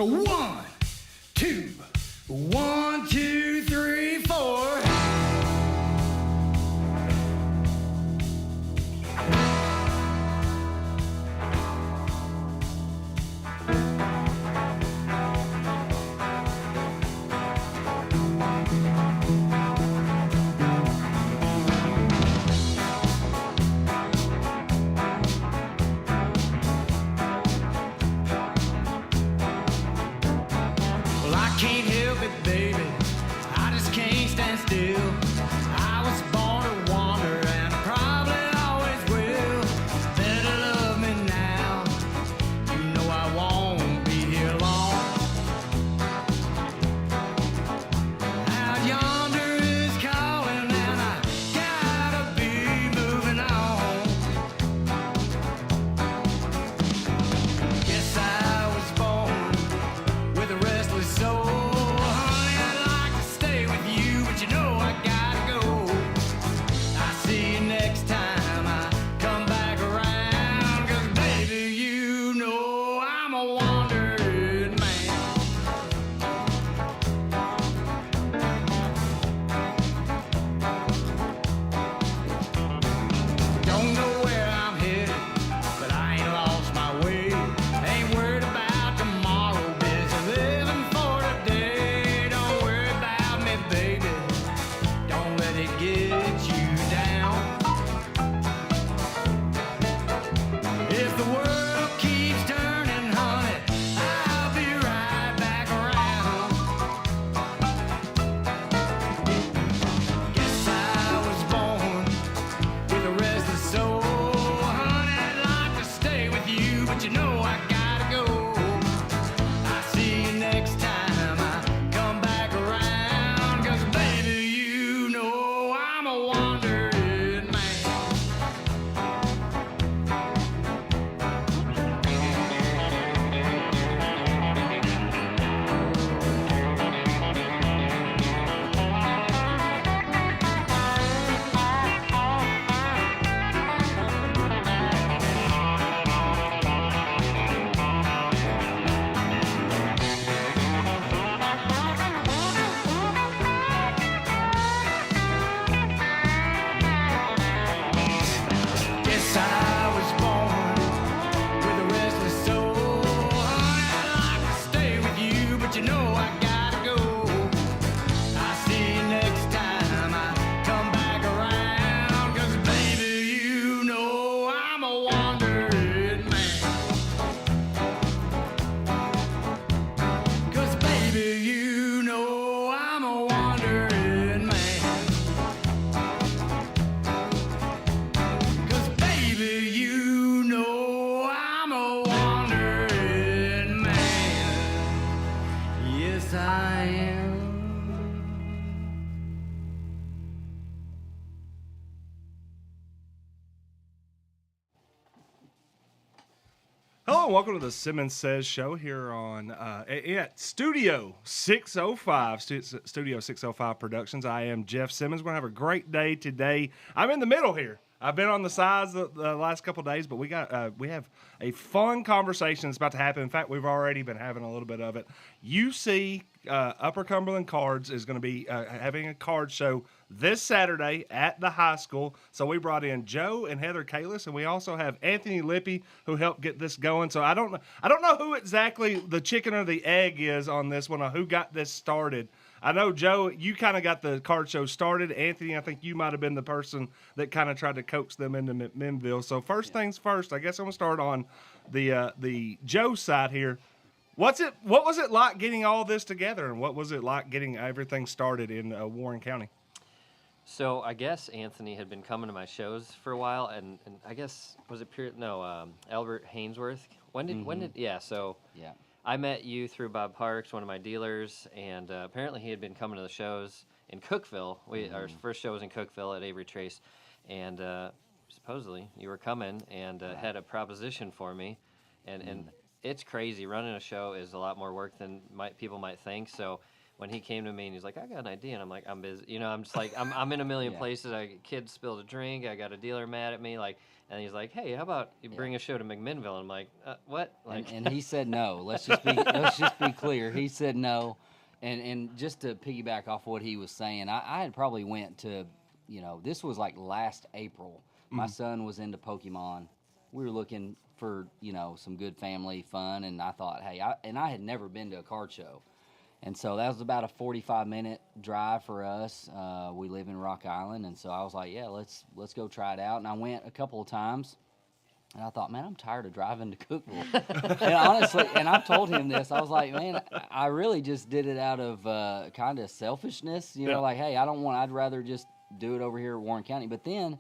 So 1, 2, 1, 2, 3, 4. Well, I can't help it, baby. I just can't stand still. I was born to wander and probably always will. Better love me now. You know I won't be here long. Out yonder is calling and I gotta be moving on. Guess I was born with a restless soul. Honey, I'd like to stay with you, but you know I gotta go. I'll see you next time I come back around. 'Cause baby, you know I'm a wandering man. Don't know where I'm headed, but I ain't lost my way. Ain't worried about tomorrow, busy living for today. Don't worry about me, baby. Don't let it get you down. If the world keeps turning, honey, I'll be right back around. Guess I was born with a restless soul. Honey, I'd like to stay with you, but you know I gotta go. I'll see you next time I come back around. 'Cause baby, you know I'm a wandering man. Guess I was born with a restless soul. Honey, I'd like to stay with you, but you know I gotta go. I'll see you next time I come back around. 'Cause baby, you know I'm a wandering man. 'Cause baby, you know I'm a wandering man. 'Cause baby, you know I'm a wandering man. Yes, I am. Hello and welcome to the Simmons Says Show here on at Studio 605, Studio 605 Productions. I am Jeff Simmons. We're going to have a great day today. I'm in the middle here. I've been on the sides the last couple of days, but we have a fun conversation that's about to happen. In fact, we've already been having a little bit of it. UC Upper Cumberland Cards is going to be having a card show this Saturday at the high school. So we brought in Joe and Heather Kalis, and we also have Anthony Lippe who helped get this going. So I don't know who exactly the chicken or the egg is on this one, or who got this started. I know, Joe, you kind of got the card show started. Anthony, I think you might have been the person that kind of tried to coax them into McMinnville. So first things first, I guess I'm going to start on the Joe side here. What was it like getting all this together, and what was it like getting everything started in Warren County? So I guess Anthony had been coming to my shows for a while, and I guess, was it Albert Hainsworth? So Yeah. I met you through Bob Parks, one of my dealers, and apparently he had been coming to the shows in Cookeville. Our first show was in Cookeville at Avery Trace, and supposedly you were coming and had a proposition for me, and it's crazy. Running a show is a lot more work than people might think. So when he came to me and he's like, I got an idea, and I'm like, I'm busy. I'm just like, I'm in a million places. Kids spilled a drink. I got a dealer mad at me. Like, and he's like, hey, how about you bring a show to McMinnville? I'm like, what? Like, and he said no. Let's just be clear. He said no. And just to piggyback off what he was saying, I had probably went to, this was like last April. My son was into Pokemon. We were looking for, some good family fun, and I thought, hey, I had never been to a card show. And so that was about a 45-minute drive for us. We live in Rock Island, and so I was like, yeah, let's go try it out. And I went a couple of times, and I thought, man, I'm tired of driving to Cookeville. And honestly, and I've told him this, I was like, man, I really just did it out of kind of selfishness, like, hey, I'd rather just do it over here at Warren County. But then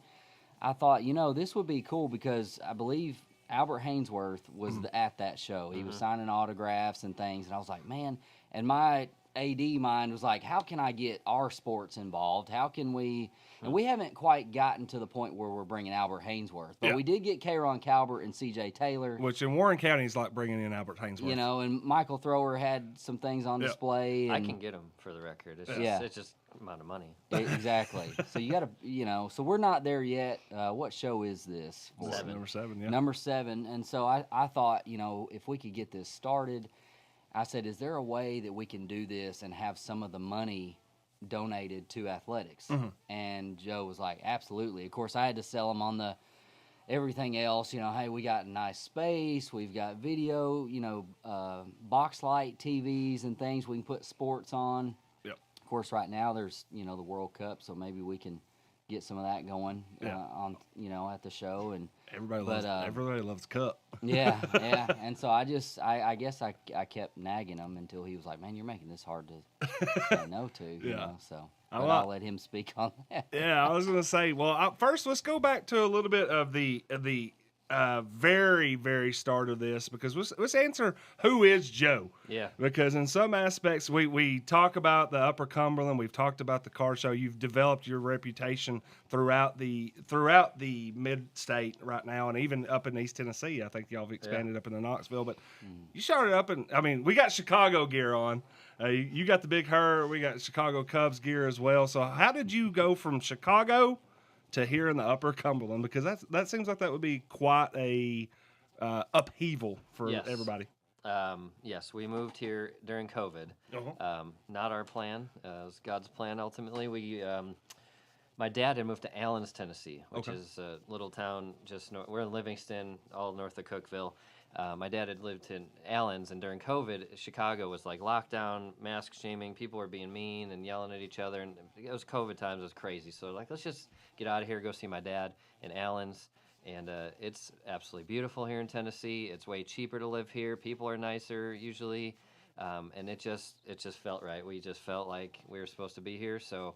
I thought, this would be cool because I believe Albert Hainsworth was at that show. He was signing autographs and things, and I was like, man, and my AD mind was like, how can I get our sports involved? How can we? And we haven't quite gotten to the point where we're bringing Albert Hainsworth, but we did get K-Ron Calvert and C.J. Taylor. Which in Warren County is like bringing in Albert Hainsworth. And Michael Thrower had some things on display. And I can get them for the record. It's just amount of money. Exactly. So you got to, so we're not there yet. What show is this? Number 7, yeah. Number 7. And so I thought, if we could get this started, I said, is there a way that we can do this and have some of the money donated to athletics? And Joe was like, absolutely. Of course, I had to sell him on the everything else. Hey, we got nice space. We've got video, box light TVs and things we can put sports on. Yep. Of course, right now there's, the World Cup, so maybe we can get some of that going on, at the show. And everybody loves Cup. yeah. And so I guess I kept nagging him until he was like, man, you're making this hard to say no to, you know. So I'll let him speak on that. Yeah, I was going to say, well, first let's go back to a little bit of the very, very start of this, because let's answer, who is Joe? Yeah. Because in some aspects, we talk about the Upper Cumberland, we've talked about the car show. You've developed your reputation throughout the mid-state right now, and even up in East Tennessee. I think y'all have expanded up into Knoxville, but you started up we got Chicago gear on. You got the Big Her, we got Chicago Cubs gear as well. So how did you go from Chicago to here in the Upper Cumberland? Because that seems like that would be quite a upheaval for everybody. Yes, we moved here during COVID. Not our plan. It was God's plan ultimately. My dad had moved to Allens, Tennessee, which is a little town just north. We're in Livingston, all north of Cookeville. My dad had lived in Allens, and during COVID, Chicago was like lockdown, mask shaming. People were being mean and yelling at each other, and it was COVID times. It was crazy. So let's just get out of here, go see my dad in Allens. And it's absolutely beautiful here in Tennessee. It's way cheaper to live here. People are nicer usually, and it just felt right. We just felt like we were supposed to be here. So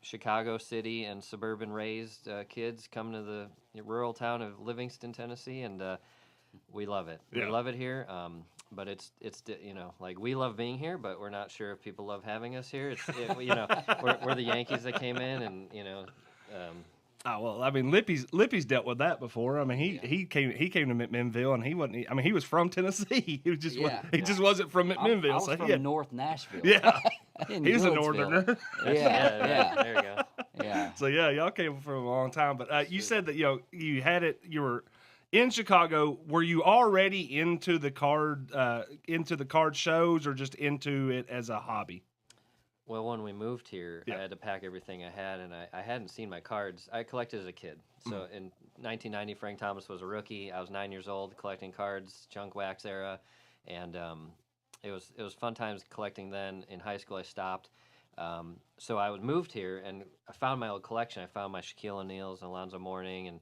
Chicago city and suburban raised kids come to the rural town of Livingston, Tennessee, and we love it. We love it here. But it's like we love being here, but we're not sure if people love having us here. We're the Yankees that came in, and Oh, well, I mean, Lippe's dealt with that before. I mean, he came to McMinnville, and he wasn't. I mean, he was from Tennessee. He just wasn't from McMinnville. I was from North Nashville. Yeah, he's a northerner. Yeah. There you go. Yeah. So y'all came for a long time. But you said that you had it. You were in Chicago. Were you already into the card shows, or just into it as a hobby? Well, when we moved here, I had to pack everything I had, and I hadn't seen my cards. I collected as a kid. So in 1990, Frank Thomas was a rookie. I was 9 years old collecting cards, junk wax era, and it was fun times collecting then. In high school, I stopped. So I moved here, and I found my old collection. I found my Shaquille O'Neals, Alonzo Mourning, and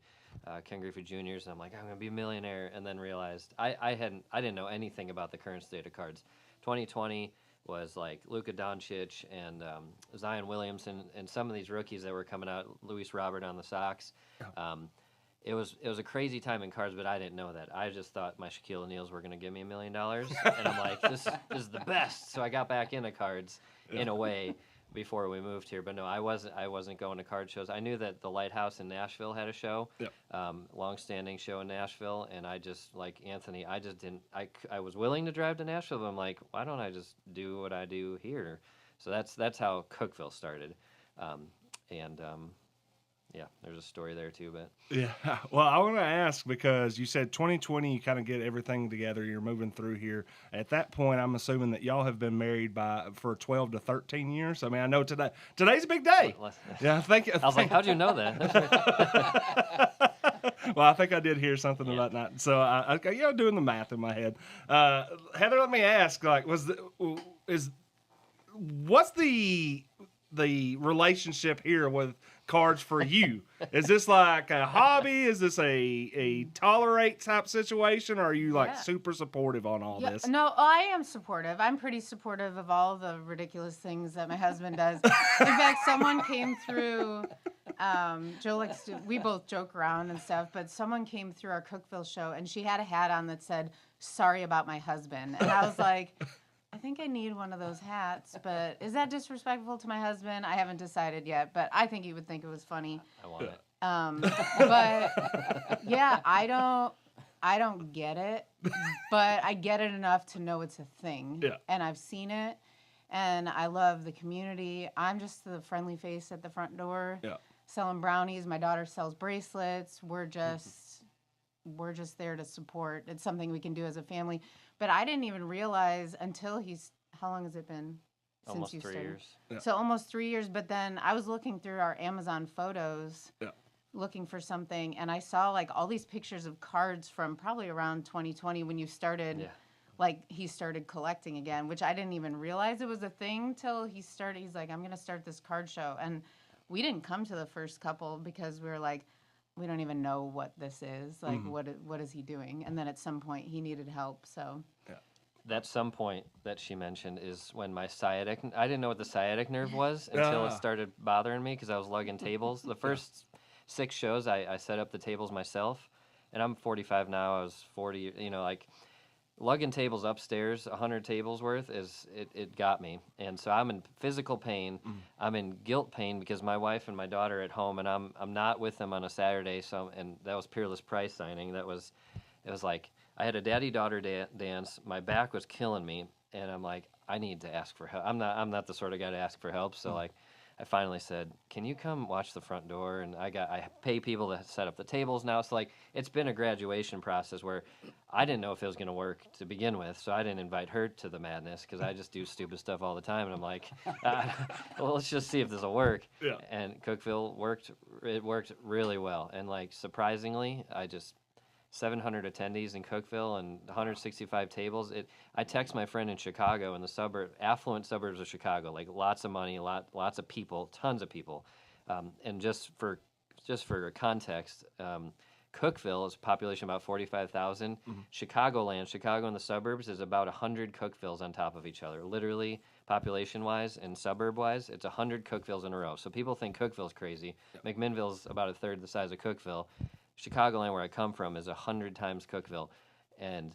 Ken Griffey Jr.'s, and I'm like, I'm going to be a millionaire, and then realized I didn't know anything about the current state of cards. 2020 was like Luka Doncic and Zion Williamson and some of these rookies that were coming out, Luis Robert on the Sox. It was a crazy time in cards, but I didn't know that. I just thought my Shaquille O'Neals were going to give me $1 million, and I'm like, this is the best. So I got back into cards in a way, before we moved here, but no, I wasn't going to card shows. I knew that the Lighthouse in Nashville had a show, Yep. long-standing show in Nashville, and I just, like Anthony, I just didn't. I was willing to drive to Nashville, but I'm like, why don't I just do what I do here? So that's how Cookeville started, yeah, there's a story there too, but Yeah. Well, I want to ask because you said 2020, you kind of get everything together. You're moving through here. At that point, I'm assuming that y'all have been married for 12 to 13 years. I mean, I know today's a big day. Yeah, thank you. I was like, how'd you know that? Well, I think I did hear something about that. So I doing the math in my head. Heather, let me ask, like, what's the relationship here with cards for you? Is this like a hobby? Is this a tolerate type situation? Or are you like super supportive on all this? No, I am supportive. I'm pretty supportive of all the ridiculous things that my husband does. In fact, someone came through. Joe likes to. We both joke around and stuff, but someone came through our Cookeville show, and she had a hat on that said "Sorry about my husband," and I was like, I think I need one of those hats, but is that disrespectful to my husband? I haven't decided yet, but I think he would think it was funny. I want it. But yeah, I don't get it, but I get it enough to know it's a thing. Yeah. And I've seen it, and I love the community. I'm just the friendly face at the front door, selling brownies. My daughter sells bracelets. We're just there to support. It's something we can do as a family. But I didn't even realize until how long has it been Almost since you 3 started? years. Yeah. So almost 3 years, but then I was looking through our Amazon photos, looking for something, and I saw like all these pictures of cards from probably around 2020 when you started, like he started collecting again, which I didn't even realize it was a thing till he started. He's like, I'm going to start this card show. And we didn't come to the first couple because we were like, we don't even know what this is. Like, what is he doing? And then at some point, he needed help. So, that some point that she mentioned is when my sciatic. I didn't know what the sciatic nerve was until it started bothering me because I was lugging tables. The first 6 shows, I set up the tables myself, and I'm 45 now. I was 40. You know, like lugging tables upstairs, 100 tables worth, it got me. And so I'm in physical pain. I'm in guilt pain because my wife and my daughter are at home, and I'm not with them on a Saturday. So, and that was Peerless Price signing. It was like I had a daddy-daughter dance. My back was killing me, and I'm like, I need to ask for help. I'm not the sort of guy to ask for help. So like, I finally said, can you come watch the front door? And I pay people to set up the tables now. So like, it's been a graduation process where I didn't know if it was going to work to begin with. So I didn't invite her to the madness because I just do stupid stuff all the time. And I'm like, well, let's just see if this will work. Yeah. And Cookeville worked. It worked really well. And like, surprisingly, 700 attendees in Cookeville and 165 tables. I text my friend in Chicago, in the affluent suburbs of Chicago, like lots of money, lots of people, tons of people. And just for context, Cookeville is a population about 45,000. Chicago in the suburbs is about 100 Cookevilles on top of each other. Literally, population-wise and suburb-wise, it's 100 Cookevilles in a row. So people think Cookeville's crazy. McMinnville's about a third the size of Cookeville. Chicagoland, where I come from, is 100 times Cookeville, and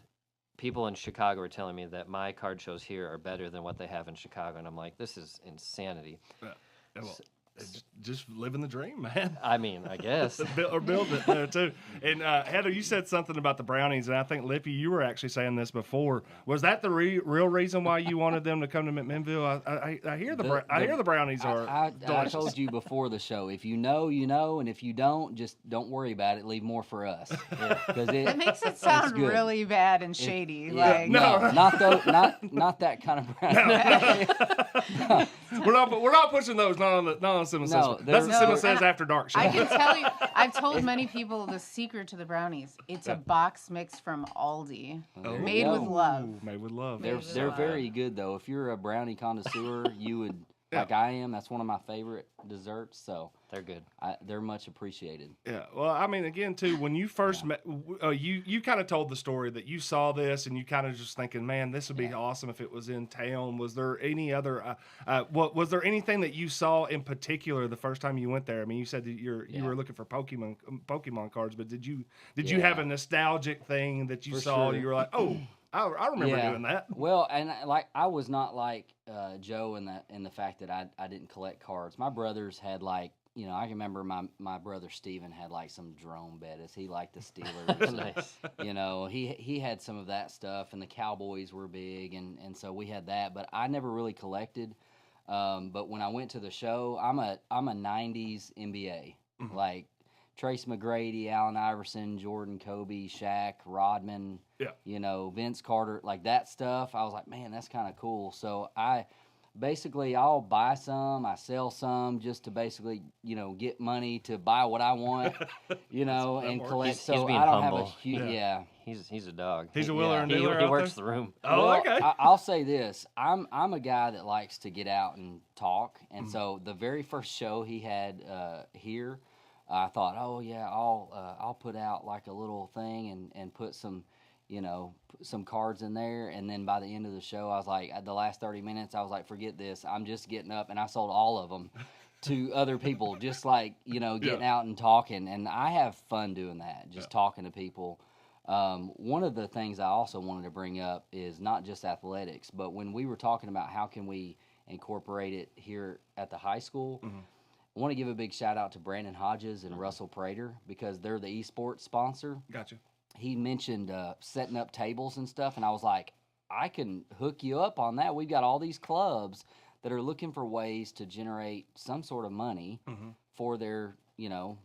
people in Chicago are telling me that my card shows here are better than what they have in Chicago, and I'm like, this is insanity. Well, it's just living the dream, man. I mean, I guess. Or building it there too. And Heather, you said something about the brownies, and I think Lippe, you were actually saying this before. Was that the real reason why you wanted them to come to McMinnville? I hear the brownies are. I told you before the show. If you know, you know, and if you don't, just don't worry about it. Leave more for us. Because it makes it sound really bad and shady. No, not that kind of brownie. No. We're not pushing those. Not on Simmons Says. That's the Simmons Says After Dark show. I can tell you, I've told many people the secret to the brownies. It's a box mix from Aldi, made with love. Made with love. They're very good though. If you're a brownie connoisseur, you would. Like I am, that's one of my favorite desserts. So they're good. They're much appreciated. Yeah. Well, I mean, again, too, when you first met, you kind of told the story that you saw this and you kind of just thinking, man, this would be awesome if it was in town. Was there any other? Was there anything that you saw in particular the first time you went there? I mean, you said that you were looking for Pokemon cards, but did you have a nostalgic thing that you saw? Sure. You were like, oh. I remember doing that. Well, and I was not like Joe in the fact that I didn't collect cards. My brothers had like, you know, I can remember my brother Steven had like some drone betters. He liked the Steelers. Nice. You know, he had some of that stuff, and the Cowboys were big, and so we had that. But I never really collected. But when I went to the show, I'm a '90s NBA, like Trace McGrady, Allen Iverson, Jordan, Kobe, Shaq, Rodman. Yeah. You know, Vince Carter, like that stuff. I was like, man, that's kind of cool. So I'll buy some, I sell some just to basically, you know, get money to buy what I want, you know, and collect. He's So being I don't humble. have a huge, He's a dog. He's a wheeler and he dealer out works there? the room. Oh, Well, okay. I'll say this: I'm a guy that likes to get out and talk, and so the very first show he had here, I thought, oh yeah, I'll put out like a little thing and put some, you know, some cards in there, and then by the end of the show, I was like, at the last 30 minutes, I was like, forget this, I'm just getting up, and I sold all of them to other people, just like, you know, getting out and talking, and I have fun doing that, just talking to people. One of the things I also wanted to bring up is not just athletics, but when we were talking about how can we incorporate it here at the high school, I want to give a big shout out to Brandon Hodges and Russell Prater because they're the esports sponsor. Gotcha. He mentioned setting up tables and stuff, and I was like, I can hook you up on that. We've got all these clubs that are looking for ways to generate some sort of money for their, you know,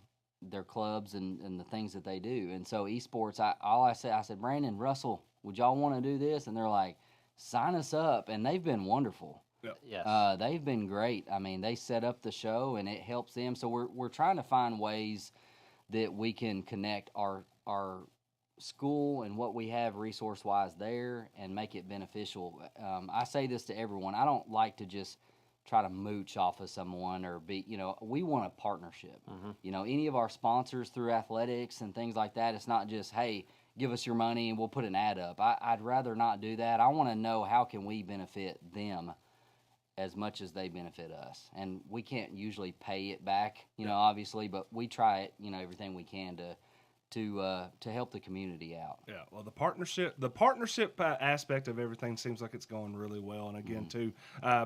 their clubs and the things that they do. And so esports, I said, Brandon, Russell, would y'all want to do this? And they're like, sign us up. And they've been wonderful. Yes. They've been great. I mean, they set up the show and it helps them. So we're trying to find ways that we can connect our school and what we have resource-wise there and make it beneficial. I say this to everyone. I don't like to just try to mooch off of someone or be, you know, we want a partnership. You know, any of our sponsors through athletics and things like that, it's not just, hey, give us your money and we'll put an ad up. I'd rather not do that. I want to know how can we benefit them as much as they benefit us. And we can't usually pay it back, you know, obviously, but we try it, you know, everything we can to help the community out. Yeah, well, the partnership aspect of everything seems like it's going really well. And again, too,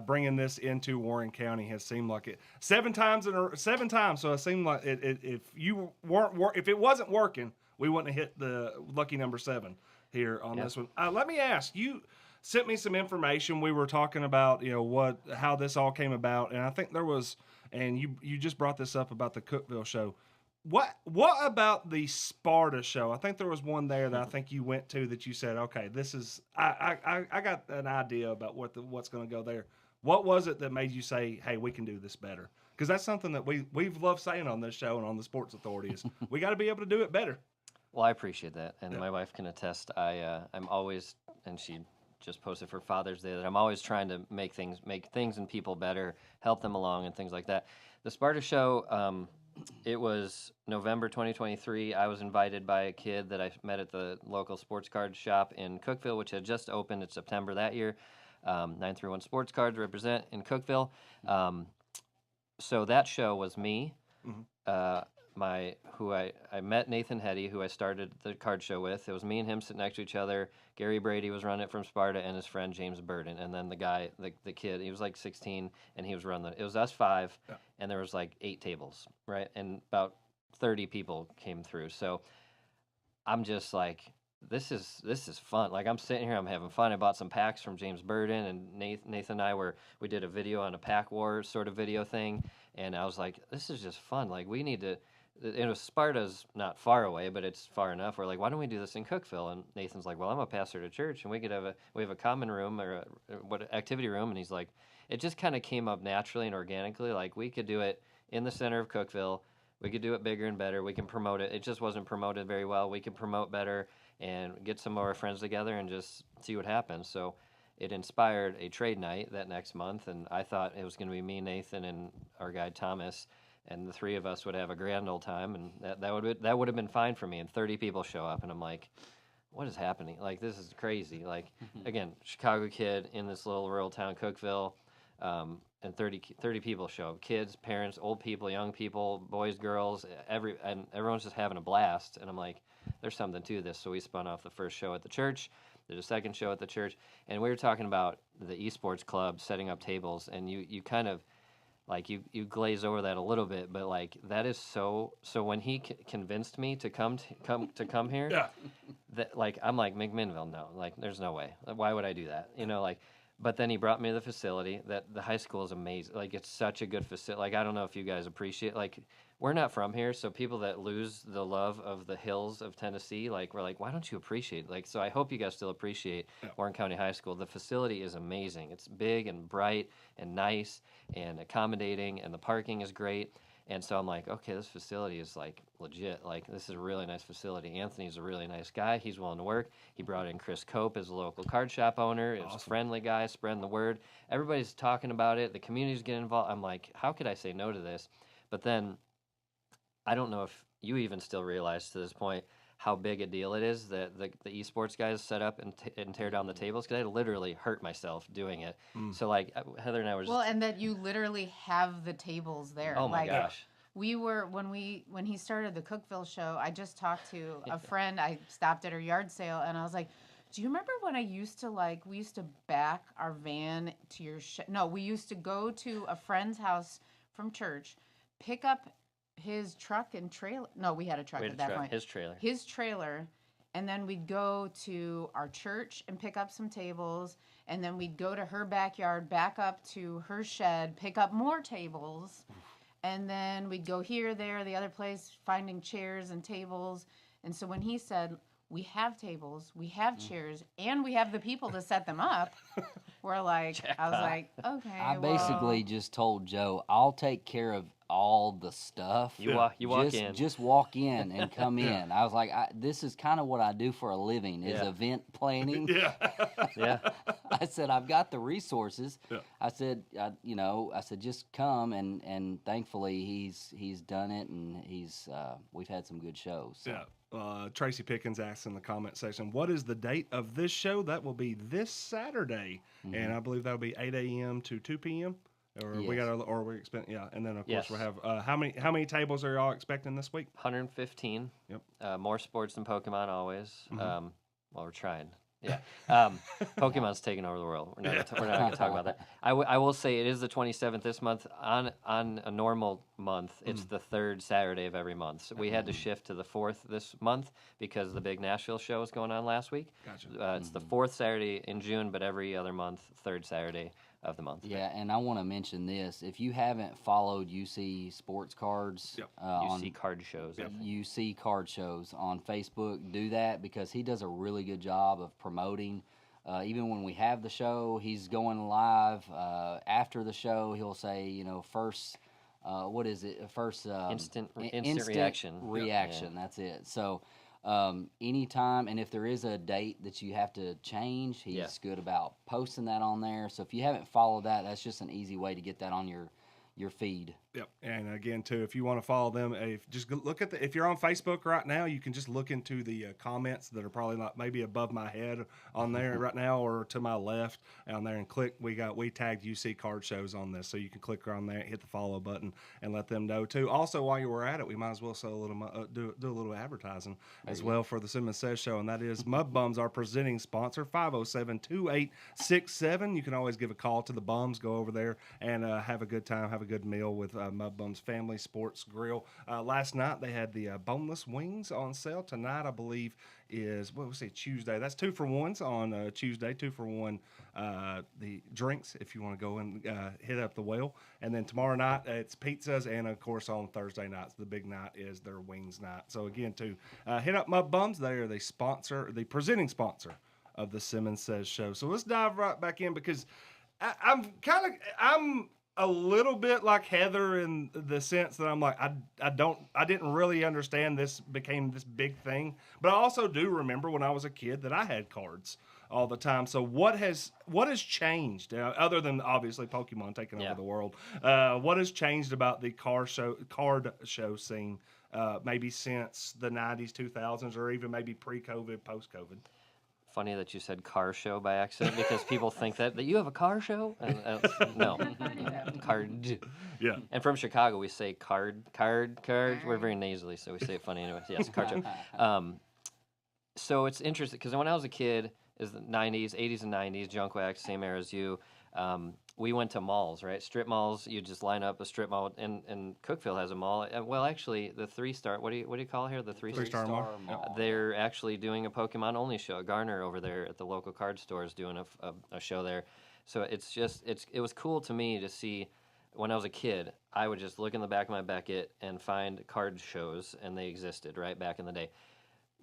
bringing this into Warren County has seemed like it 7 times. So it seemed like if it wasn't working, we wouldn't have hit the lucky number 7 here on this one. Let me ask you. Sent me some information. We were talking about, you know, how this all came about, and I think there was, and you just brought this up about the Cookeville show. What about the Sparta show? I think there was one there that I think you went to that you said, okay, this is I got an idea about what's going to go there. What was it that made you say, hey, we can do this better? Because that's something that we've loved saying on this show and on the Sports Authority is we got to be able to do it better. Well, I appreciate that, and my wife can attest. I'm always, and she just posted for Father's Day, that I'm always trying to make things and people better, help them along, and things like that. The Sparta show, it was November 2023. I was invited by a kid that I met at the local sports card shop in Cookeville, which had just opened in September that year. 931 Sports Cards represent in Cookeville. So that show was me. I met Nathan Hetty, who I started the card show with. It was me and him sitting next to each other. Gary Brady was running it from Sparta, and his friend James Burden, and then the guy, the kid, he was like 16, and he was running it. It was us 5, and there was like 8 tables, right? And about 30 people came through. So I'm just like, this is fun. Like, I'm sitting here, I'm having fun. I bought some packs from James Burden, and Nathan and I we did a video on a pack war sort of video thing, and I was like, this is just fun. Like, we need to. Sparta's not far away, but it's far enough. We're like, why don't we do this in Cookeville? And Nathan's like, well, I'm a pastor at church, and we have a common room or activity room. And he's like, it just kind of came up naturally and organically. Like, we could do it in the center of Cookeville. We could do it bigger and better. We can promote it. It just wasn't promoted very well. We could promote better and get some of our friends together and just see what happens. So it inspired a trade night that next month, and I thought it was going to be me, Nathan, and our guy Thomas. And the 3 of us would have a grand old time, and that would have been fine for me. And 30 people show up, and I'm like, what is happening? Like, this is crazy. Like, again, Chicago kid in this little rural town, Cookeville, and 30 people show up. Kids, parents, old people, young people, boys, girls, and everyone's just having a blast. And I'm like, there's something to this. So we spun off the first show at the church, There's a second show at the church, and we were talking about the esports club setting up tables, and you kind of like you glaze over that a little bit, but like that is so. When he convinced me to come here, Yeah. that like I'm like McMinnville, no, like there's no way. Why would I do that? You know, like. But then he brought me to the facility. That the high school is amazing. Like it's such a good facility. Like I don't know if you guys appreciate. Like we're not from here, so people that lose the love of the hills of Tennessee, like we're like, why don't you appreciate? Like so, I hope you guys still appreciate Warren County High School. The facility is amazing. It's big and bright and nice and accommodating, and the parking is great. And so I'm like, okay, this facility is like legit. Like this is a really nice facility. Anthony's a really nice guy. He's willing to work. He brought in Chris Cope as a local card shop owner. It's a friendly guy, spreading the word. Everybody's talking about it. The community's getting involved. I'm like, how could I say no to this? But then I don't know if you even still realize to this point how big a deal it is that the esports guys set up and tear down the tables, because I literally hurt myself doing it. So like Heather and I were just... Well, and that you literally have the tables there. Oh my like, gosh. We were when he started the Cookville show. I just talked to a friend. I stopped at her yard sale, and I was like, "Do you remember when we used to back our van to your No, we used to go to a friend's house from church, pick up his truck and trailer. No, we had a truck at that point. His trailer, and then we'd go to our church and pick up some tables, and then we'd go to her backyard, back up to her shed, pick up more tables." And then we'd go here, there, the other place, finding chairs and tables. And so when he said, we have tables, we have chairs, and we have the people to set them up, we're like, I was like, okay. I basically just told Joe, I'll take care of all the stuff. You walk in. Just walk in and come in. I was like, this is kind of what I do for a living, is event planning. Yeah. I said, I've got the resources. Yeah. I said, just come, and thankfully he's done it, and we've had some good shows. So. Yeah. Tracy Pickens asked in the comment section, what is the date of this show? That will be this Saturday, and I believe that'll be 8 a.m. to 2 p.m. Or we expect, and then of course we'll have how many tables are y'all expecting this week? 115. Yep. More sports than Pokemon always. Well, we're trying. Yeah. Pokemon's taking over the world. We're not going to talk about that. I will say it is the 27th this month. On a normal month, it's the third Saturday of every month. So we had to shift to the fourth this month because the big Nashville show was going on last week. Gotcha. It's the fourth Saturday in June, but every other month, third Saturday of the month. Yeah, and I want to mention this. If you haven't followed UC Sports Cards, UC Card Shows. UC Card Shows on Facebook, do that, because he does a really good job of promoting. Even when we have the show, he's going live. After the show, he'll say, first, what is it? First instant reaction. Reaction, that's it. So anytime, and if there is a date that you have to change, he's good about posting that on there. So if you haven't followed that, that's just an easy way to get that on your feed. Yep. And again, too, if you want to follow them, just look at if you're on Facebook right now, you can just look into the comments that are probably not maybe above my head on there right now, or to my left on there, and click. We tagged UC Card Shows on this, so you can click on there, hit the follow button, and let them know too. Also, while you were at it, we might as well sell a little do a little advertising as well for the Simmons Says Show, and that is Mud Bums, our presenting sponsor. 507-2867. You can always give a call to the Bums. Go over there and have a good time, have a good meal with Mud Bums Family Sports Grill. Last night they had the boneless wings on sale. Tonight, I believe, is Tuesday. That's 2 for 1s on Tuesday. 2 for 1 the drinks if you want to go and hit up the well. And then tomorrow night it's pizzas, and of course on Thursday nights the big night is their wings night. So again, to hit up Mud Bums, they are the presenting sponsor of the Simmons Says Show. So let's dive right back in, because I'm a little bit like Heather in the sense that I'm like, I didn't really understand this became this big thing, but I also do remember when I was a kid that I had cards all the time. So what has changed other than obviously Pokemon taking over the world? What has changed about the card show scene? Maybe since the 90s, 2000s, or even maybe pre-COVID, post-COVID. Funny that you said car show by accident, because people think that you have a car show. No, card. Yeah. And from Chicago, we say card. We're very nasally, so we say it funny anyway. Yes, card show. So it's interesting because when I was a kid, is the 90s, 80s and 90s, junk wax, same era as you. We went to malls, right? Strip malls. You just line up a strip mall, and Cookeville has a mall. Well, actually, the 3-star. What do you call it here? The three-star mall. They're actually doing a Pokemon only show. Garner over there at the local card store is doing a show there. So it was cool to me to see. When I was a kid, I would just look in the back of my Beckett and find card shows, and they existed right back in the day.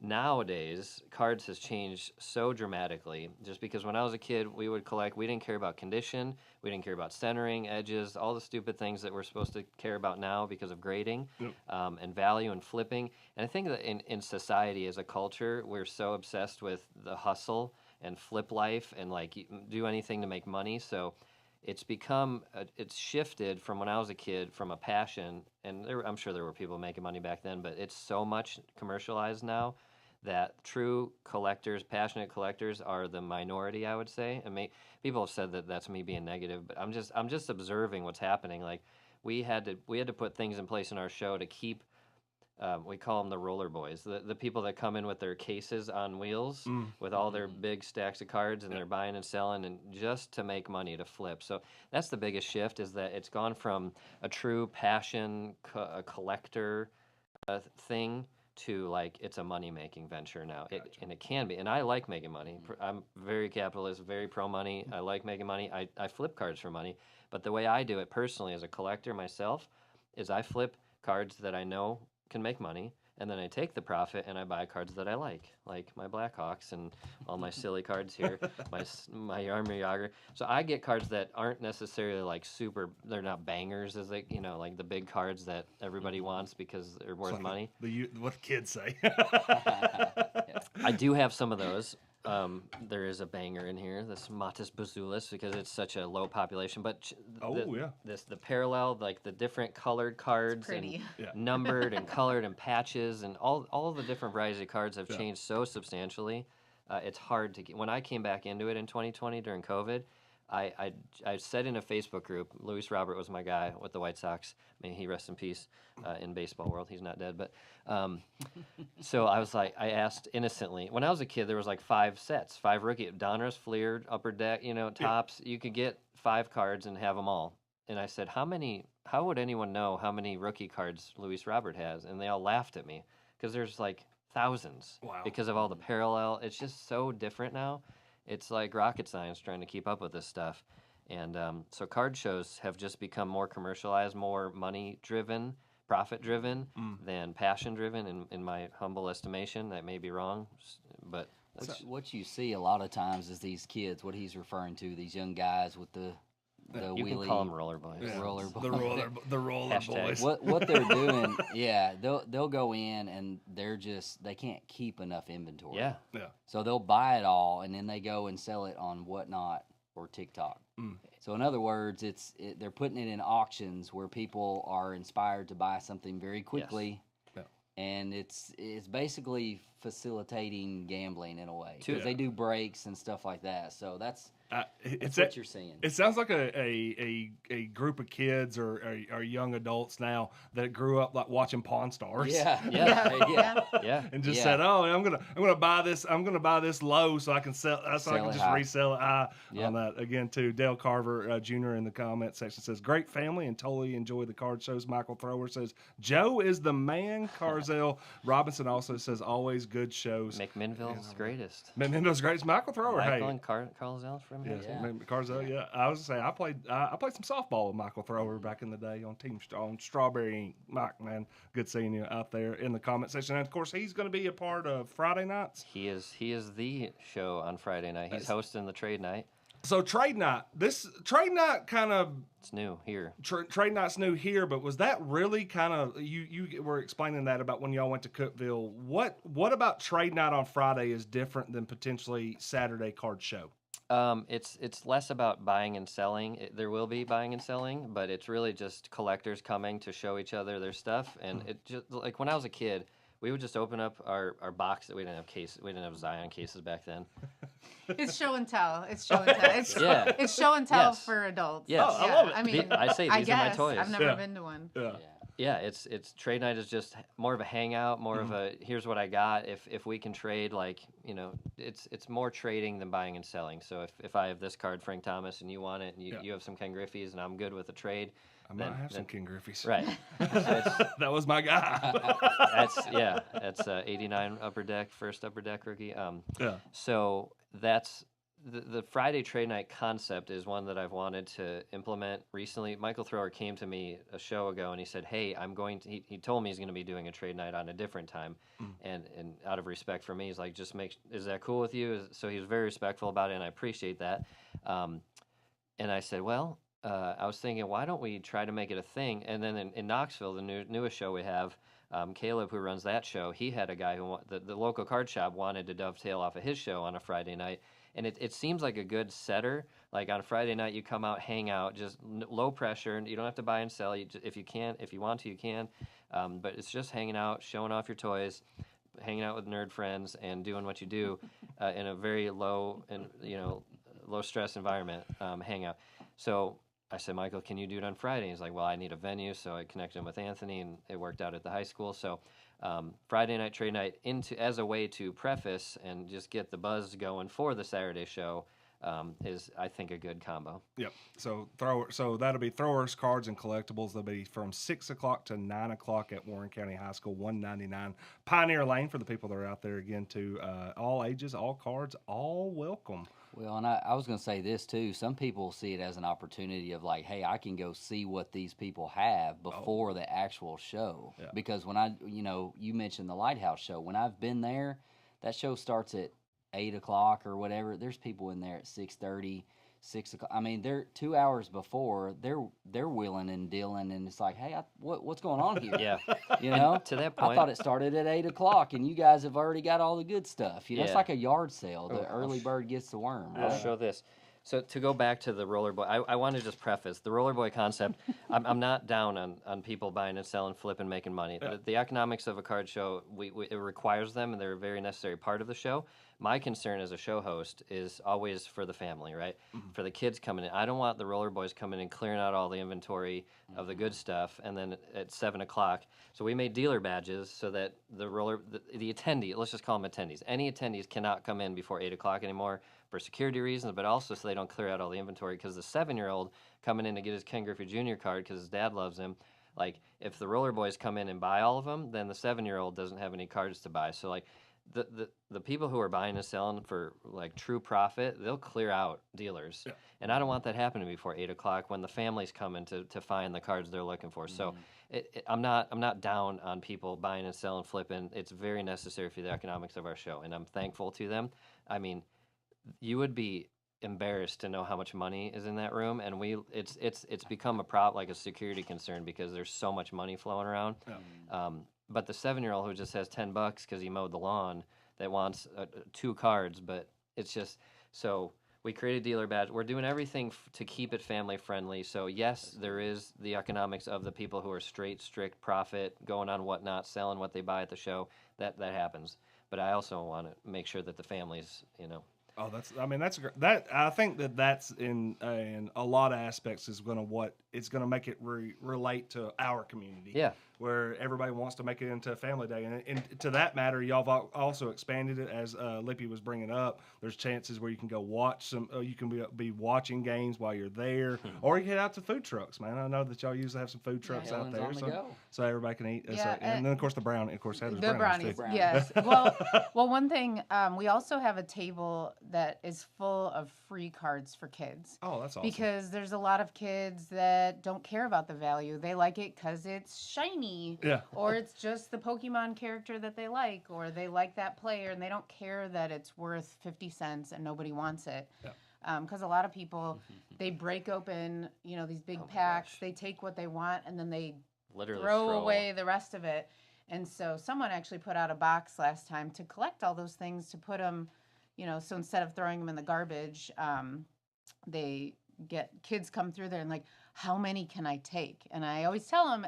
Nowadays, cards has changed so dramatically. Just because when I was a kid, we would collect. We didn't care about condition. We didn't care about centering, edges, all the stupid things that we're supposed to care about now because of grading and value and flipping. And I think that in society as a culture, we're so obsessed with the hustle and flip life and like do anything to make money. So it's become, it's shifted from when I was a kid from a passion, and I'm sure there were people making money back then, but it's so much commercialized now that true collectors, passionate collectors, are the minority, I would say. And people have said that that's me being negative, but I'm just observing what's happening. Like we had to put things in place in our show to keep. We call them the roller boys, the people that come in with their cases on wheels with all their big stacks of cards, and they're buying and selling and just to make money to flip. So that's the biggest shift, is that it's gone from a true passion, a collector thing to like it's a money-making venture now. And it can be. And I like making money. I'm very capitalist, very pro-money. I like making money. I flip cards for money. But the way I do it personally as a collector myself is I flip cards that I know can make money, and then I take the profit and I buy cards that I like my Blackhawks and all my silly cards here, my Yarmir Yager. So I get cards that aren't necessarily like super, they're not bangers as like the big cards that everybody wants because they're worth money. What the kids say. I do have some of those. There is a banger in here, this Matis Bazulis, because it's such a low population. But the parallel, like the different colored cards and numbered and colored and patches and all the different varieties of cards have changed so substantially. It's hard to get. When I came back into it in 2020 during COVID, I said in a Facebook group, Luis Robert was my guy with the White Sox. May he rest in peace in baseball world. He's not dead, but so I was like, I asked innocently. When I was a kid, there was like 5 sets, 5 rookie Donruss, Fleer, Upper Deck, tops. You could get 5 cards and have them all. And I said, how would anyone know how many rookie cards Luis Robert has? And they all laughed at me because there's like thousands because of all the parallel. It's just so different now. It's like rocket science trying to keep up with this stuff. And so card shows have just become more commercialized, more money-driven, profit-driven than passion-driven, in my humble estimation. That may be wrong, but... What you see a lot of times is these kids, what he's referring to, these young guys with the you wheelie. Can call them roller boys. Yeah. Roller boys. The roller boys. What they're doing, they'll go in and they can't keep enough inventory. Yeah. So they'll buy it all and then they go and sell it on Whatnot or TikTok. So in other words, they're putting it in auctions where people are inspired to buy something very quickly. Yes. And it's basically facilitating gambling in a way because they do breaks and stuff like that. So that's what you're seeing. It sounds like a group of kids or young adults now that grew up like watching Pawn Stars. Yeah. And just said, "Oh, I'm gonna buy this. I'm gonna buy this low so I can sell. So I can just resell it high." On that again too. Dale Carver Jr. in the comment section says, "Great family and totally enjoy the card shows." Michael Thrower says, "Joe is the man." Carzell Robinson also says, "Always good shows." McMinnville's greatest. McMinnville's greatest. Michael Thrower. Michael and Carzell from here. Carzell. Yeah, I was gonna say I played some softball with Michael Thrower back in the day on Strawberry Ink. Mike, man, good seeing you out there in the comment section. And of course, he's going to be a part of Friday nights. He is the show on Friday night. He's hosting the trade night. So trade night. This trade night kind of it's new here. Trade night's new here, but was that really kind of you were explaining that about when y'all went to Cookeville? What about trade night on Friday is different than potentially Saturday card show? It's less about buying and selling. There will be buying and selling, but it's really just collectors coming to show each other their stuff. And it just like when I was a kid, we would just open up our box that we didn't have cases. We didn't have Zion cases back then. It's show and tell. It's show and tell. It's show and tell for adults. Yes. I love it. I mean, I say these are my toys. I've never been to one. Yeah. Yeah, it's trade night is just more of a hangout, more of a here's what I got. If we can trade, like, it's more trading than buying and selling. So if I have this card, Frank Thomas, and you want it, and you have some Ken Griffey's, and I'm good with the trade, I might have some King Griffey's. right? That was my guy. That's 89 upper deck, first upper deck rookie. Yeah. So that's the Friday trade night concept is one that I've wanted to implement recently. Michael Thrower came to me a show ago and he said, "Hey, I'm going to." He told me he's going to be doing a trade night on a different time, and out of respect for me, he's like, "Just is that cool with you?" So he was very respectful about it, and I appreciate that. And I said, "Well, I was thinking, why don't we try to make it a thing?" And then in Knoxville, the newest show we have. Caleb, who runs that show, he had a guy who the local card shop wanted to dovetail off of his show on a Friday night. And it seems like a good setter. Like on a Friday night, you come out, hang out, just low pressure. You don't have to buy and sell. If you want to, you can. But it's just hanging out, showing off your toys, hanging out with nerd friends, and doing what you do in a very low stress environment. Hangout. So I said, "Michael, can you do it on Friday?" He's like, "Well, I need a venue." So I connected him with Anthony, and it worked out at the high school. So Friday night trade night as a way to preface and just get the buzz going for the Saturday show is, I think, a good combo. Yep. So that'll be Throwers, Cards, and Collectibles. They'll be from 6 o'clock to 9 o'clock at Warren County High School, 199 Pioneer Lane. For the people that are out there, again, to all ages, all cards, all welcome. Well, and I was going to say this too. Some people see it as an opportunity of like, hey, I can go see what these people have before the actual show. Yeah. Because when you mentioned the Lighthouse show. When I've been there, that show starts at 8 o'clock or whatever. There's people in there at 6:30, 6 o'clock. I mean, they're 2 hours before. They're wheeling and dealing, and it's like, hey, what's going on here? Yeah. To that point, I thought it started at 8 o'clock, and you guys have already got all the good stuff. It's like a yard sale. The early bird gets the worm. I'll show this. So to go back to the roller boy, I want to just preface the roller boy concept. I'm not down on people buying and selling, flipping, making money. Yeah. The economics of a card show, it requires them, and they're a very necessary part of the show. My concern as a show host is always for the family, right? Mm-hmm. For the kids coming in. I don't want the roller boys coming in, clearing out all the inventory of the good stuff, and then at 7 o'clock. So we made dealer badges so that the attendee, let's just call them attendees. Any attendees cannot come in before 8 o'clock anymore for security reasons, but also so they don't clear out all the inventory, because the 7-year-old coming in to get his Ken Griffey Jr. card because his dad loves him, like, if the roller boys come in and buy all of them, then the 7-year-old doesn't have any cards to buy. So, like, the people who are buying and selling for, like, true profit, they'll clear out dealers. Yeah. And I don't want that happening before 8 o'clock when the family's coming to find the cards they're looking for. So I'm not down on people buying and selling, flipping. It's very necessary for the economics of our show, and I'm thankful to them. I mean, you would be embarrassed to know how much money is in that room, and it's become like a security concern because there's so much money flowing around. Yeah. But the 7-year-old who just has $10 because he mowed the lawn that wants 2 cards, but it's just so we created dealer badge. We're doing everything to keep it family friendly. So yes, there is the economics of the people who are strict profit, going on whatnot, selling what they buy at the show. That happens. But I also want to make sure that the families, Oh, that's great. I think that's in a lot of aspects is it's going to make it relate to our community. Yeah. Where everybody wants to make it into a family day. And to that matter, y'all have also expanded it, as Lippe was bringing up. There's chances where you can go watch you can be watching games while you're there, or you head out to food trucks, man. I know that y'all usually have some food trucks out there. So everybody can eat. Yeah, and then, of course, the brownies. Of course, the brownies, too. Yes. Well, one thing, we also have a table that is full of free cards for kids. Oh, that's awesome. Because there's a lot of kids that don't care about the value. They like it because it's shiny. Yeah. Or it's just the Pokemon character that they like, or they like that player and they don't care that it's worth 50 cents and nobody wants it. Yeah. Because a lot of people, they break open, these big packs, they take what they want, and then they literally throw away the rest of it. And so someone actually put out a box last time to collect all those things, to put them, so instead of throwing them in the garbage, kids come through there and like, how many can I take? And I always tell them,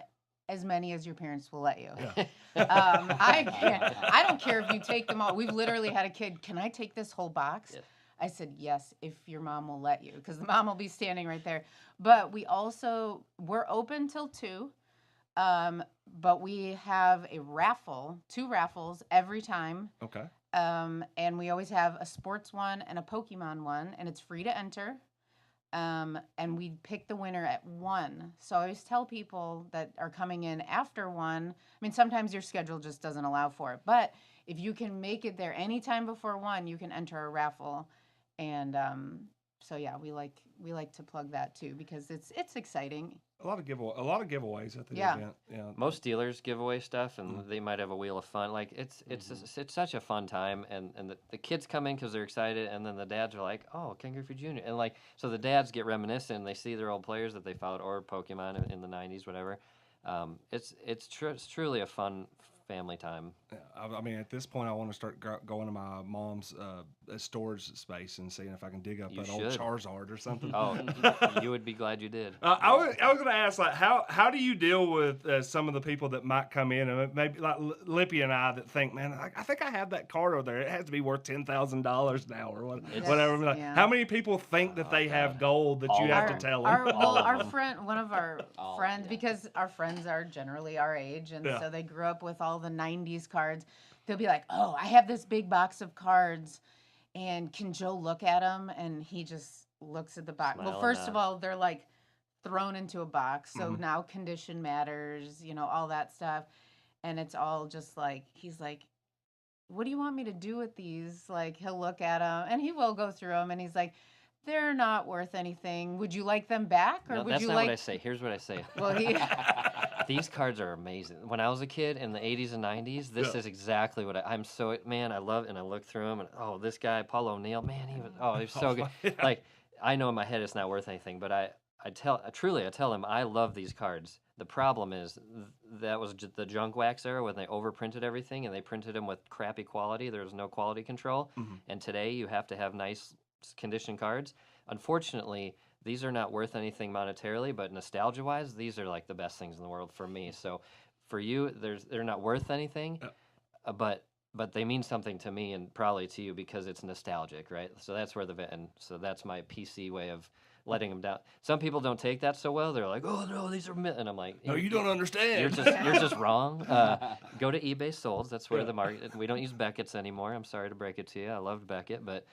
as many as your parents will let you. Yeah. I don't care if you take them all. We've literally had a kid, can I take this whole box? Yes. I said, yes, if your mom will let you, because the mom will be standing right there. But we're open till 2. But we have a raffle, 2 raffles every time. Okay. And we always have a sports one and a Pokemon one, and it's free to enter. And we pick the winner at 1. So I always tell people that are coming in after 1. I mean, sometimes your schedule just doesn't allow for it, but if you can make it there anytime before 1, you can enter a raffle. And so yeah, we like to plug that too because it's exciting. A lot of giveaways at the Yeah. event. Yeah. Most dealers give away stuff, and they might have a wheel of fun. Like it's such a fun time, and the kids come in because they're excited, and then the dads are like, "Oh, Ken Griffey Jr." And like so the dads get reminiscent. And they see their old players that they followed or Pokemon in the '90s, whatever. It's truly a fun family time. Yeah, I mean, at this point, I want to start going to my mom's storage space and seeing if I can dig up You that old should. Charizard or something. Oh, you would be glad you did. I was going to ask, like, how do you deal with some of the people that might come in and maybe like Lippe and I that think, man, I think I have that card over there. It has to be worth $10,000 now or whatever. Like, yeah. how many people think that they have gold that you have to tell them? Our friend, one of our friends, because our friends are generally our age, and Yeah. so they grew up with all the '90s cards. They'll be like, "Oh, I have this big box of cards, and can Joe look at them?" And he just looks at the box. Smile Well, and first nod. of all, they're like thrown into a box, so Mm-hmm. now condition matters, all that stuff, and it's all just like he's like, "What do you want me to do with these?" Like he'll look at them, and he will go through them, and he's like, "They're not worth anything. Would you like them back, or No, would that's you not like?" what I say. Here's what I say. Well, he. These cards are amazing. When I was a kid in the 80s and 90s, this Yeah. is exactly what I'm so, man, I love it. And I look through them and, oh, this guy, Paul O'Neill, man, he was so good. Yeah. Like, I know in my head it's not worth anything, but I tell him I love these cards. The problem is that was the junk wax era when they overprinted everything and they printed them with crappy quality. There was no quality control. Mm-hmm. And today you have to have nice condition cards. Unfortunately, these are not worth anything monetarily, but nostalgia-wise, these are like the best things in the world for me. So for you, they're not worth anything, but they mean something to me and probably to you because it's nostalgic, right? So that's where and so that's my PC way of letting them down. Some people don't take that so well. They're like, "Oh no, these are," and I'm like, No, you don't understand. You're just wrong. Go to eBay Solds. That's where the market. We don't use Beckett's anymore. I'm sorry to break it to you. I loved Beckett, but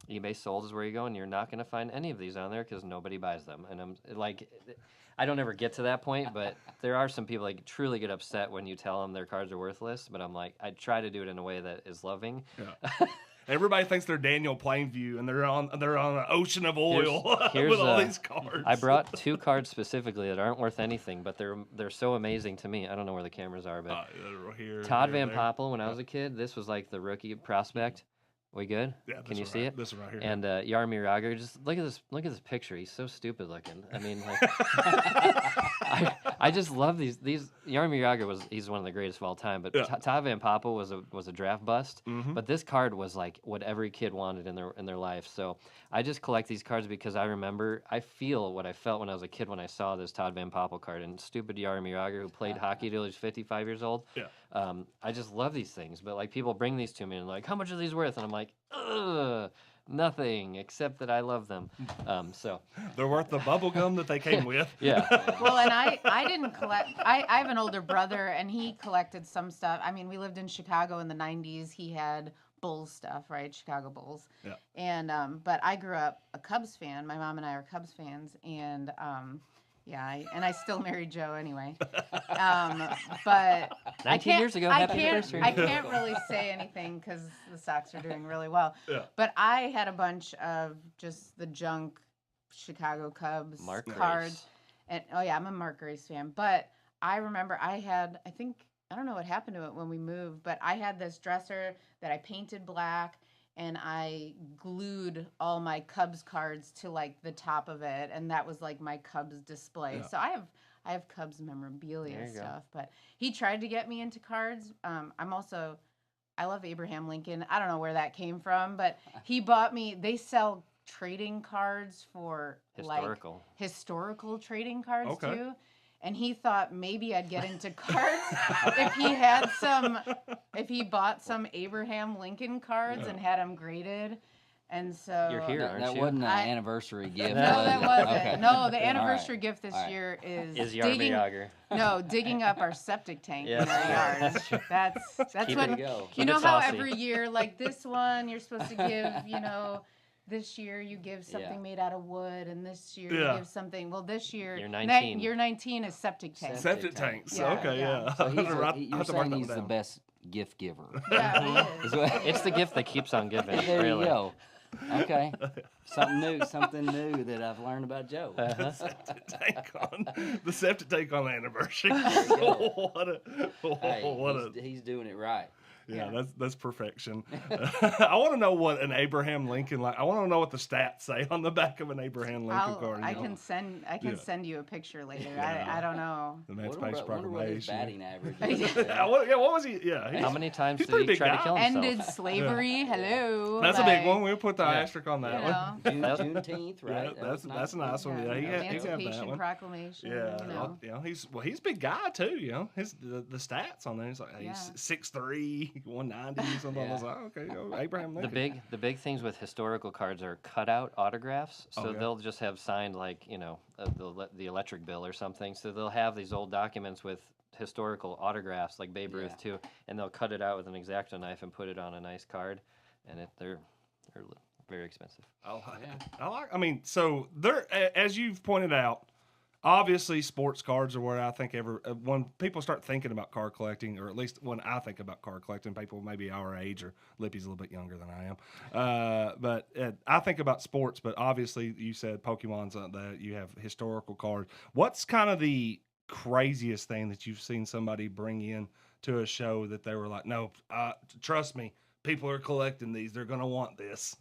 eBay Solds is where you go, and you're not going to find any of these on there because nobody buys them. And I'm like, I don't ever get to that point, but there are some people that truly get upset when you tell them their cards are worthless. But I'm like, I try to do it in a way that is loving. Yeah. Everybody thinks they're Daniel Plainview and they're on an ocean of oil Here's, with all these cards. I brought 2 cards specifically that aren't worth anything, but they're so amazing to me. I don't know where the cameras are, but Here, Todd here, Van there. Poppel, when I was a kid, this was like the rookie prospect. We good? Yeah, Can you one see right, it? This one right here. And Jaromir Jagr, just look at this picture. He's so stupid looking. I mean, like, I just love these. Jaromir Jagr he's one of the greatest of all time. But Yeah. Todd Van Poppel was a draft bust. Mhm. But this card was like what every kid wanted in their life. So I just collect these cards because I feel what I felt when I was a kid when I saw this Todd Van Poppel card and stupid Jaromir Jagr who played hockey till he was 55 years old. Yeah. I just love these things. But like people bring these to me and like, how much are these worth? And I'm like, ugh. Nothing except that I love them. So They're worth the bubble gum that they came with. yeah, Well, and I didn't collect. I have an older brother, and he collected some stuff. I mean, we lived in Chicago in the '90s. He had Bulls stuff, right? Chicago Bulls. Yeah. And but I grew up a Cubs fan. My mom and I are Cubs fans, and yeah, I still married Joe anyway. But 19 years ago, happy anniversary. I can't really say anything because the Sox are doing really well. Yeah. But I had a bunch of just the junk Chicago Cubs Mark cards. Grace. And oh yeah, I'm a Mark Grace fan. But I remember I don't know what happened to it when we moved, but I had this dresser that I painted black and I glued all my Cubs cards to like the top of it, and that was like my Cubs display. Yeah. So I have Cubs memorabilia There you go. stuff, but he tried to get me into cards. I love Abraham Lincoln. I don't know where that came from, but he bought me. They sell trading cards for historical trading cards Okay. too. And he thought maybe I'd get into cards if he bought some Abraham Lincoln cards and had them graded. And so You're here, aren't That you? wasn't an I- anniversary gift. No, was that it? wasn't. Okay. No, the All anniversary right. gift this All right. year is Is digging. Yager. No, digging up our septic tank Yeah, in our yard. that's true. That's Keep what it- go. you keep know it how saucy. every year, like this one, you're supposed to give, this year you give something Yeah. made out of wood, and this year Yeah. you give something. Well, this year, Year 19. year 19 is septic tank. Septic tanks. Yeah, Okay, yeah. yeah. So he's I'll have you're to mark saying that he's the down. best gift giver. Yeah, he Is is. what- It's the gift that keeps on giving. There really. you go. Okay. Something new that I've learned about Joe. Uh-huh. The septic tank on the anniversary. go. Hey, what a he's doing it right. yeah, that's perfection. I want to know what an Abraham Lincoln I want to know what the stats say on the back of an Abraham Lincoln card. I you know? can send Yeah. send you a picture later. Yeah. I don't know. The Wonder Emancipation what his Proclamation. batting average is. Yeah, what was he? Yeah, How many times he's did pretty he big try guy. to kill himself? Ended slavery. Hello. That's a big like, one. We'll put the Yeah. asterisk on that You one. know, Juneteenth, right? Yeah, that's a nice one. Yeah, he had that Emancipation one. Proclamation. Yeah, You know. he's a big guy too. The stats on there. He's like Yeah. he's 6'3", 190, something. I was like, okay, Abraham The Lincoln. big things with historical cards are cutout autographs. So Oh, yeah. they'll just have signed like the electric bill or something. So they'll have these old documents with historical autographs like Babe Ruth too, and they'll cut it out with an X-Acto knife and put it on a nice card, and they're very expensive. I mean, so there, as you've pointed out, obviously sports cards are where I think when people start thinking about card collecting, or at least when I think about card collecting, people maybe our age, or Lippy's a little bit younger than I am. But I think about sports, but obviously you said Pokemon's that you have historical cards. What's kind of the craziest thing that you've seen somebody bring in to a show that they were like, no, trust me, people are collecting these. They're going to want this.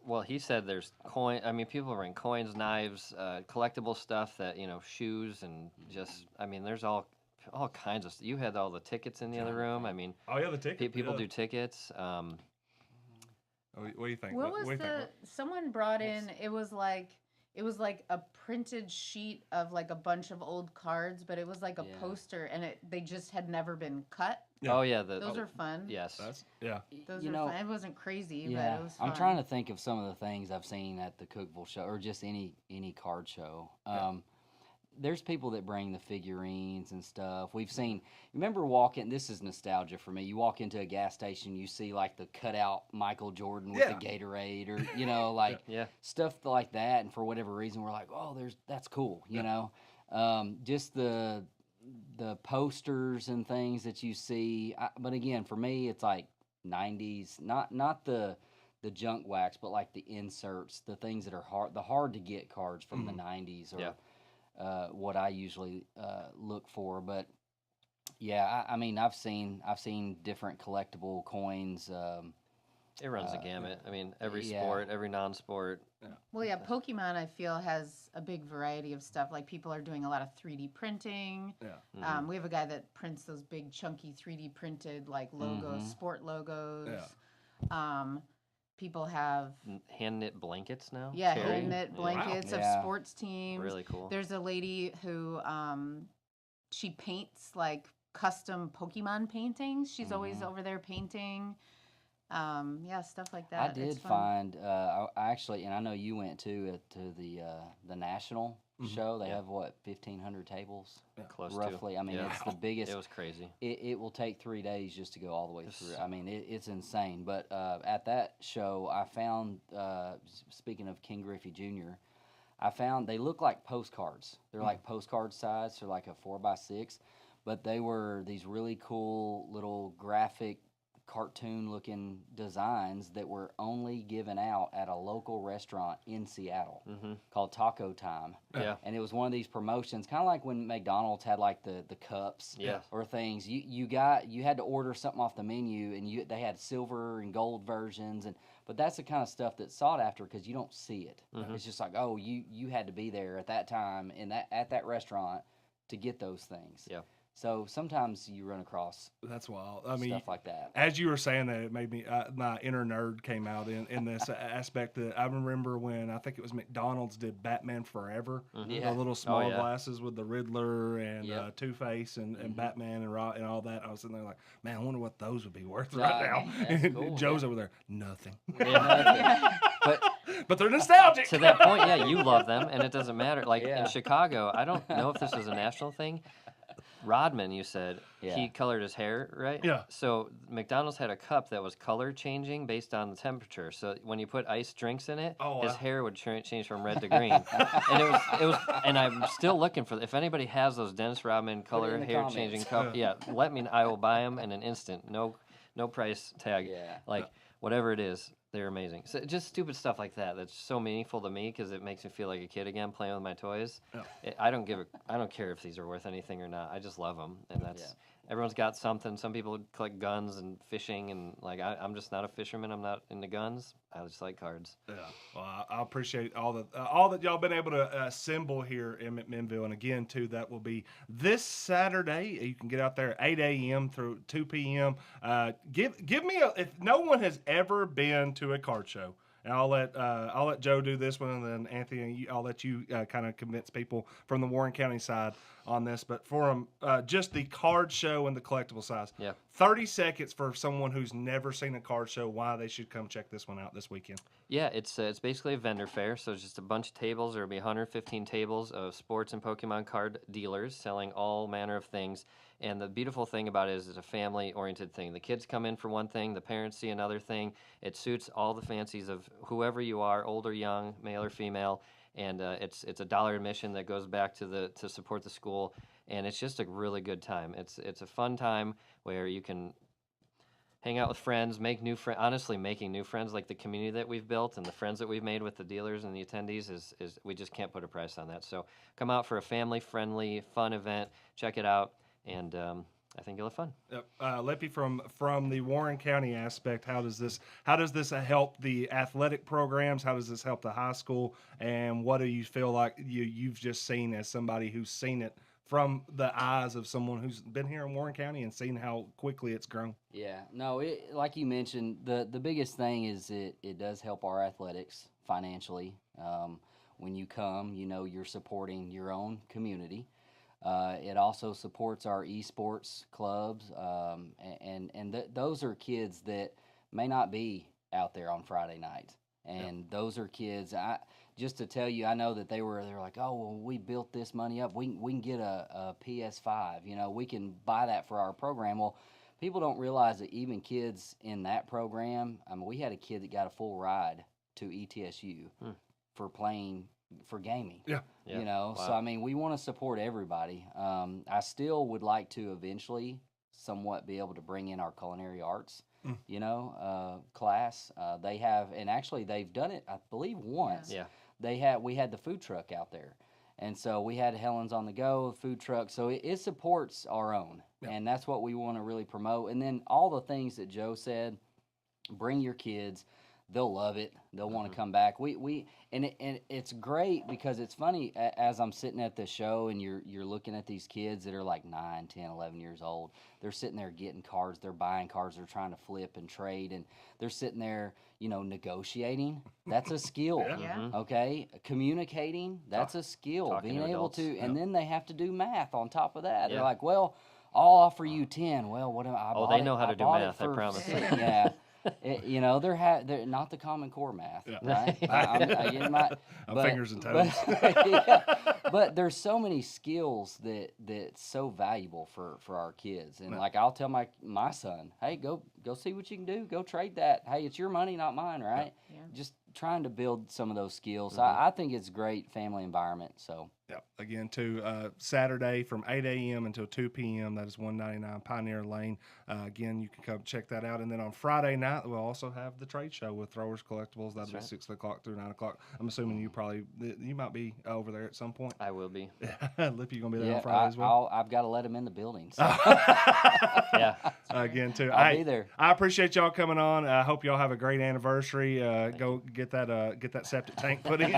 Well, he said there's coin. I mean, people bring coins, knives, collectible stuff that shoes and just. I mean, there's all kinds of. You had all the tickets in the other room. I mean, Oh, yeah, the ticket. people yeah. do tickets. What do you think? What was do you think? someone brought in? It was like a printed sheet of like a bunch of old cards, but it was like a Yeah. poster, and they just had never been cut. Yeah. Oh yeah, Those are fun. yes. Yeah. Those You are know, fun. It wasn't crazy, Yeah, but it was fun. I'm trying to think of some of the things I've seen at the Cookville show, or just any card show. There's people that bring the figurines and stuff. We've seen. Remember walking? This is nostalgia for me. You walk into a gas station, you see like the cutout Michael Jordan with Yeah. the Gatorade, or like Yeah. stuff like that. And for whatever reason, we're like, oh, that's cool. Just the posters and things that you see. But again, for me, it's like 90s, not the junk wax, but like the inserts, the things that are hard to get cards from the 90s, or what I usually look for. But yeah, I mean, I've seen different collectible coins. It runs the gamut. I mean, every yeah. sport, every non-sport. Well, yeah, Pokemon I feel has a big variety of stuff. Like people are doing a lot of 3D printing. Yeah. We have a guy that prints those big chunky 3D printed like logos, sport logos. People have Hand knit blankets now. yeah, Terry. hand knit blankets of Yeah. sports teams. Really cool. There's a lady who she paints like custom Pokemon paintings. She's always over there painting. Yeah, stuff like that. I It's did fun. find I actually, and I know you went to the national show. They have 1,500 tables, Close roughly. to. I mean, Yeah. it's the biggest. It was crazy. It will take 3 days just to go all the way through. I mean, it's insane. But at that show, I found, speaking of King Griffey Jr., I found they look like postcards. They're like postcard size, so like a 4x6. But they were these really cool little graphic, cartoon-looking designs that were only given out at a local restaurant in Seattle called Taco Time. Yeah. And it was one of these promotions, kind of like when McDonald's had like the cups Yes. or things. You had to order something off the menu, and they had silver and gold versions, but that's the kind of stuff that's sought after because you don't see it. It's just like, oh, you had to be there at that time at that restaurant to get those things. Yeah. So sometimes you run across That's wild. I mean, stuff like that. as you were saying that, it made me my inner nerd came out in this aspect. That I remember when I think it was McDonald's did Batman Forever, Yeah. the little small yeah. glasses with the Riddler and Yep. Two-Face and Batman and and all that. I was sitting there like, man, I wonder what those would be worth Yeah, right now. that's And cool, Joe's yeah. over there, nothing. But But they're nostalgic. to that point, yeah, you love them, and it doesn't matter. Like Yeah. in Chicago, I don't know if this was a national thing. Rodman, you said Yeah. he colored his hair, right? Yeah. So McDonald's had a cup that was color changing based on the temperature. So when you put iced drinks in it, Oh, his wow. hair would change from red to green. And it was, and I'm still looking for. If anybody has those Dennis Rodman color the hair changing comments. cup, yeah, let me. I will buy them in an instant. No price tag. Yeah. Like whatever it is, they're amazing. So just stupid stuff like that. That's so meaningful to me because it makes me feel like a kid again playing with my toys. Yeah. I don't care if these are worth anything or not. I just love them, and that's everyone's got something. Some people collect guns and fishing, and like I'm just not a fisherman. I'm not into guns. I just like cards. Yeah, well, I appreciate all that y'all been able to assemble here in McMinnville, and again too, that will be this Saturday. You can get out there at 8 a.m. through 2 p.m. Give me if no one has ever been to a card show, and I'll let Joe do this one, and then Anthony, I'll let you kind of convince people from the Warren County side on this. But for just the card show and the collectible size, 30 seconds for someone who's never seen a card show, why they should come check this one out this weekend. Yeah, it's basically a vendor fair, so it's just a bunch of tables. There'll be 115 tables of sports and Pokemon card dealers selling all manner of things. And the beautiful thing about it is it's a family-oriented thing. The kids come in for one thing, the parents see another thing. It suits all the fancies of whoever you are, old or young, male or female. And it's $1 admission that goes back to support the school, and it's just a really good time. It's a fun time where you can hang out with friends, make new friends. Honestly, making new friends, like the community that we've built and the friends that we've made with the dealers and the attendees, is we just can't put a price on that. So come out for a family-friendly, fun event. Check it out, and I think you'll have fun. Lippe, from the Warren County aspect, how does this help the athletic programs? How does this help the high school? And what do you feel like you've just seen as somebody who's seen it from the eyes of someone who's been here in Warren County and seen how quickly it's grown? Yeah, no, like you mentioned, the biggest thing is it does help our athletics financially. When you come, you're supporting your own community. It also supports our esports clubs, and those are kids that may not be out there on Friday night. And those are kids. Just to tell you, I know that they're like, oh, well, we built this money up. We can get a PS5. We can buy that for our program. Well, people don't realize that even kids in that program. I mean, we had a kid that got a full ride to ETSU for gaming. Yeah. Wow. So I mean, we want to support everybody. I still would like to eventually somewhat be able to bring in our culinary arts class. They have, and actually they've done it, I believe, once. Yeah. We had the food truck out there, and so we had Helen's on the Go food truck. So it supports our own, and that's what we want to really promote. And then all the things that Joe said, bring your kids. They'll love it. They'll want to come back. And it's great because it's funny as I'm sitting at the show and you're looking at these kids that are like 9, 10, 11 years old. They're sitting there getting cards. They're buying cards. They're trying to flip and trade, and they're sitting there, negotiating. That's a skill. Okay, communicating. That's a skill. Talking Being to able adults. to, and then they have to do math on top of that. Yeah. They're like, well, I'll offer you 10. Well, what am I? Oh, they know how to do bought it math, I for promise. Yeah. They're not the Common Core math, right? I'm fingers and toes. But there's so many skills that's so valuable for our kids, and like I'll tell my son, hey, go see what you can do, go trade that. Hey, it's your money, not mine, right? Yeah. Just trying to build some of those skills. I think it's a great family environment. So. Yep. Again, Saturday from 8 a.m. until 2 p.m. That is 199 Pioneer Lane. Again, you can come check that out. And then on Friday night, we'll also have the trade show with Throwers Collectibles. That'll be 6 o'clock through 9 o'clock. I'm assuming you might be over there at some point. I will be. Lippe, you going to be there on Yeah, Friday as well? I've got to let him in the building. So. Yeah. Again, too. I'll be there. I appreciate y'all coming on. I hope y'all have a great anniversary. Go get that septic tank put in.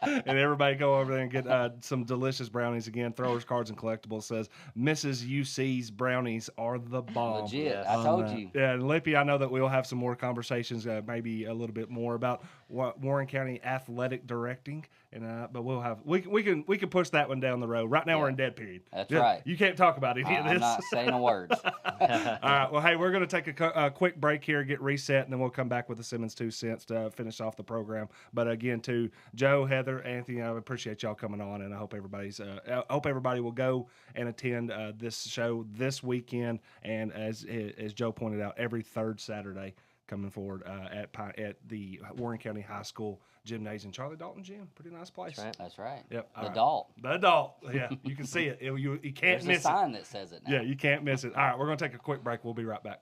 And everybody go go over there and get some delicious brownies again. Throwers Cards and Collectibles says Mrs. UC's brownies are the bomb. Legit. Yes. I told you. Yeah, and Lippe, I know that we'll have some more conversations, maybe a little bit more about Warren County athletic directing, and but we can push that one down the road. Right now we're in dead period. That's right. You can't talk about any of this. I'm not saying a word. All right. Well, hey, we're going to take a quick break here, get reset, and then we'll come back with the Simmons 2 cents to finish off the program. But again, to Joe, Heather, Anthony, I appreciate y'all coming on, and I hope everybody will go and attend this show this weekend. And as Joe pointed out, every third Saturday coming forward at the Warren County High School Gymnasium. Charlie Dalton Gym, pretty nice place. That's right. Yep. The Dalt. The adult. Yeah, you can see it. You can't There's miss a sign that says it now. Yeah, you can't miss it. All right, we're going to take a quick break. We'll be right back.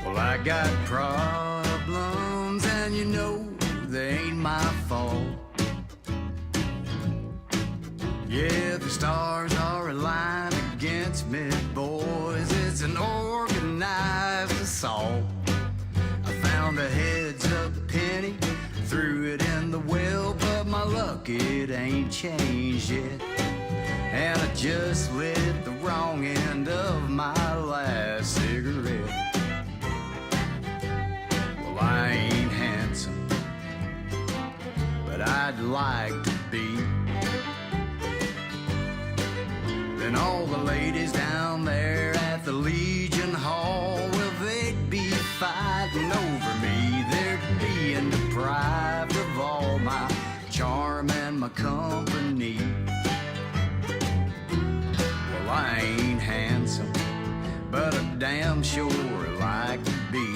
Well, I got problems, and you know they ain't my fault. Yeah, the stars are aligned against me, boys. It's an organized assault. I found a heads-up penny, threw it in the well, but my luck, it ain't changed yet. And I just lit the wrong end of my last cigarette. Well, I ain't handsome, but I'd like to be. Then all the ladies down there at the Legion Hall, well, they'd be fighting over me. They're being deprived of all my charm and my company. Well, I ain't handsome, but I damn sure like to be.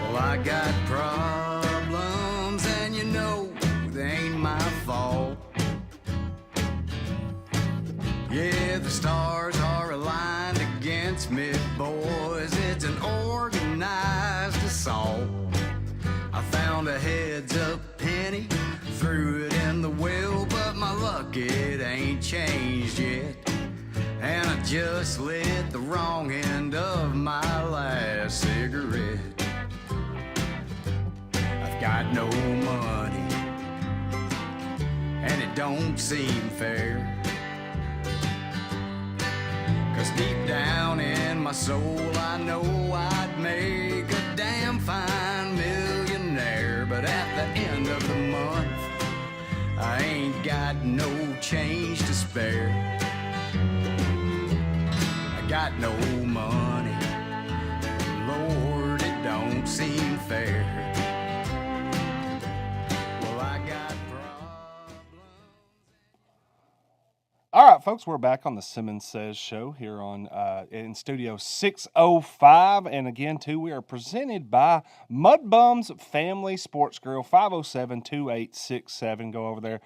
Well, I got problems, and you know they ain't my fault. Yeah, the stars are aligned against me, boys. It's an organized assault. I found a heads-up penny, threw it in the well, but my luck, it ain't changed yet. And I just lit the wrong end of my last cigarette. I've got no money, and it don't seem fair. 'Cause deep down in my soul, I know I'd make a damn fine millionaire. But at the end of the month, I ain't got no change to spare. I got no money, Lord, it don't seem fair. Well, I got problems. All right, folks, we're back on the Simmons Says show here on in Studio 605. And again, too, we are presented by Mudbum's Family Sports Grill, 507-2867. Go over there.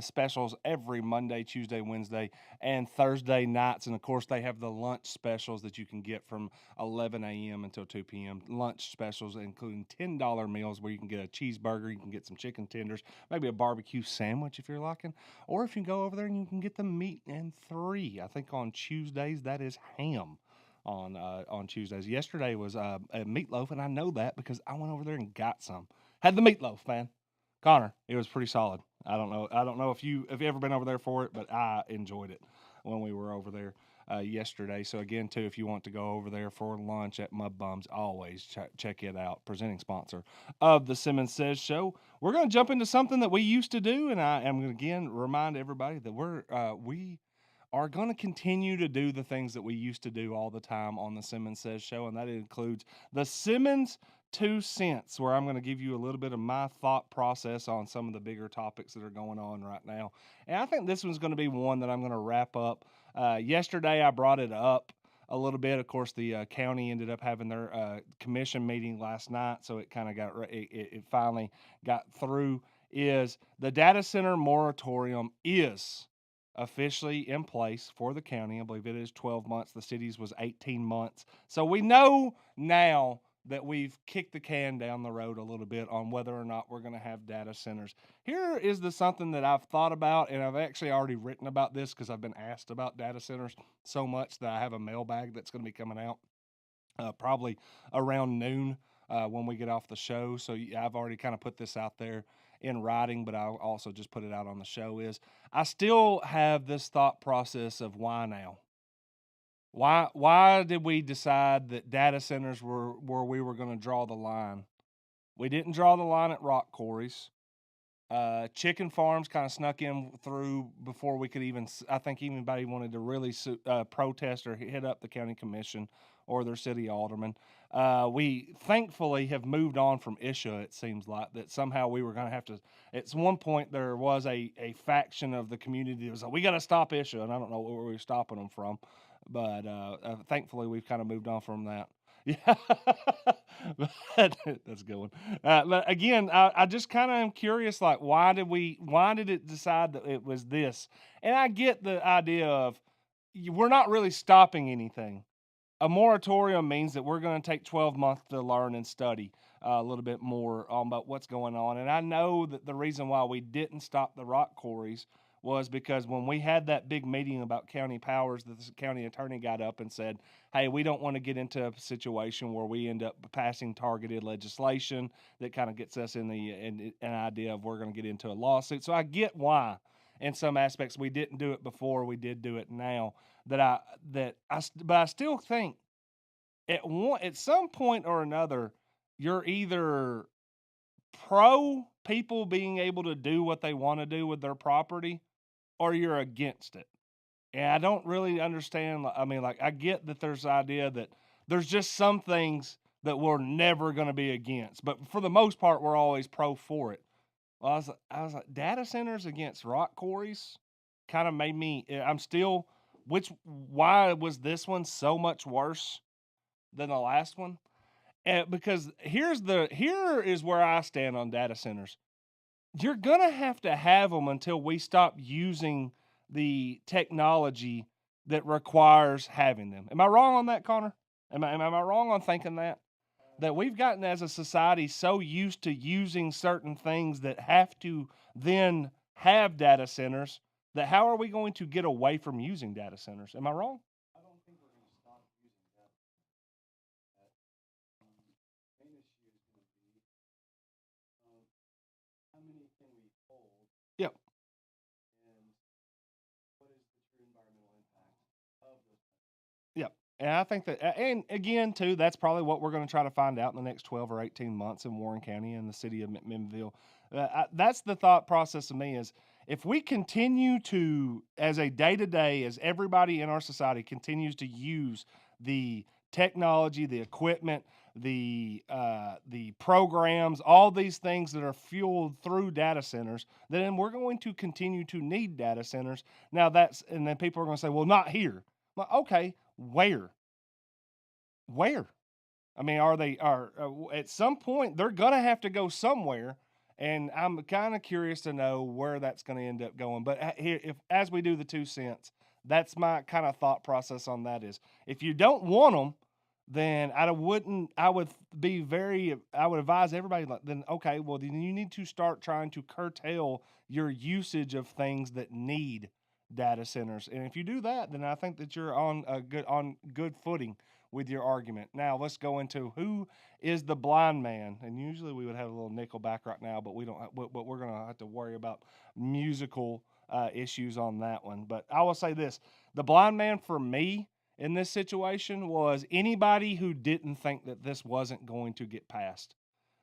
Specials every Monday, Tuesday, Wednesday, and Thursday nights. And, of course, they have the lunch specials that you can get from 11 a.m. until 2 p.m. Lunch specials, including $10 meals where you can get a cheeseburger, you can get some chicken tenders, maybe a barbecue sandwich if you're liking, or if you go over there and you can get the meat and 3. I think on Tuesdays that is ham on Tuesdays. Yesterday was a meatloaf, and I know that because I went over there and got some. Had the meatloaf, man. Connor, it was pretty solid. I don't know if you've ever been over there for it, but I enjoyed it when we were over there yesterday. So again, too, if you want to go over there for lunch at Mud Bums, always check it out. Presenting sponsor of the Simmons Says show. We're going to jump into something that we used to do, and I am going to again remind everybody that we are going to continue to do the things that we used to do all the time on the Simmons Says show, and that includes the Simmons 2 cents, where I'm going to give you a little bit of my thought process on some of the bigger topics that are going on right now. And I think this one's going to be one that I'm going to wrap up. Yesterday I brought it up a little bit. Of course, the county ended up having their commission meeting last night, so it kind of it finally got through. Is the data center moratorium is officially in place for the county. I believe it is 12 months. The city's was 18 months. So we know now that we've kicked the can down the road a little bit on whether or not we're going to have data centers. Here is something that I've thought about, and I've actually already written about this because I've been asked about data centers so much that I have a mailbag that's going to be coming out probably around noon when we get off the show. So I've already kind of put this out there in writing, but I'll also just put it out on the show. Is I still have this thought process of why now? Why did we decide that data centers were where we were going to draw the line? We didn't draw the line at rock quarries. Chicken farms kind of snuck in through before we could even, I think anybody wanted to really protest or hit up the county commission or their city alderman. We thankfully have moved on from ISHA, it seems like, that somehow we were going to have to, at one point there was a faction of the community that was like, we got to stop ISHA, and I don't know where we were stopping them from, but thankfully we've kind of moved on from that. Yeah, that's a good one. But again, I just kind of am curious, like, why did it decide that it was this? And I get the idea of we're not really stopping anything. A moratorium means that we're going to take 12 months to learn and study a little bit more about what's going on. And I know that the reason why we didn't stop the rock quarries was because when we had that big meeting about county powers, the county attorney got up and said, hey, we don't want to get into a situation where we end up passing targeted legislation that kind of gets us in an idea of we're going to get into a lawsuit. So I get why in some aspects we didn't do it before, we did do it now. But I still think at some point or another, you're either pro people being able to do what they want to do with their property, or you're against it. And I don't really understand. I mean, like, I get that there's the idea that there's just some things that we're never going to be against, but for the most part, we're always pro for it. Well, I was like, data centers against rock quarries kind of made me, I'm still, why was this one so much worse than the last one? Because here is where I stand on data centers. You're going to have them until we stop using the technology that requires having them. Am I wrong on that, Connor? Am I wrong on thinking that we've gotten as a society so used to using certain things that have to then have data centers that how are we going to get away from using data centers? Am I wrong? I don't think we're going to stop using that. The main issue is going to be how many can we hold? Yep. And what is the true environmental impact of those? Yep. And I think that, and again, too, that's probably what we're going to try to find out in the next 12 or 18 months in Warren County and the city of McMinnville. That's the thought process of me is if we continue to, as a day-to-day, as everybody in our society continues to use the technology, the equipment, the programs, all these things that are fueled through data centers, then we're going to continue to need data centers. Now and then people are going to say, well, not here. Well, okay, where? I mean, at some point they're going to have to go somewhere. And I'm kind of curious to know where that's going to end up going. But here, as we do the 2 cents, that's my kind of thought process on that is if you don't want them, then I would advise everybody, then okay, well, then you need to start trying to curtail your usage of things that need data centers. And if you do that, then I think that you're on good footing with your argument. Now let's go into who is the blind man. And usually we would have a little Nickelback right now, but we don't. But we're gonna have to worry about musical issues on that one. But I will say this: the blind man for me in this situation was anybody who didn't think that this wasn't going to get passed.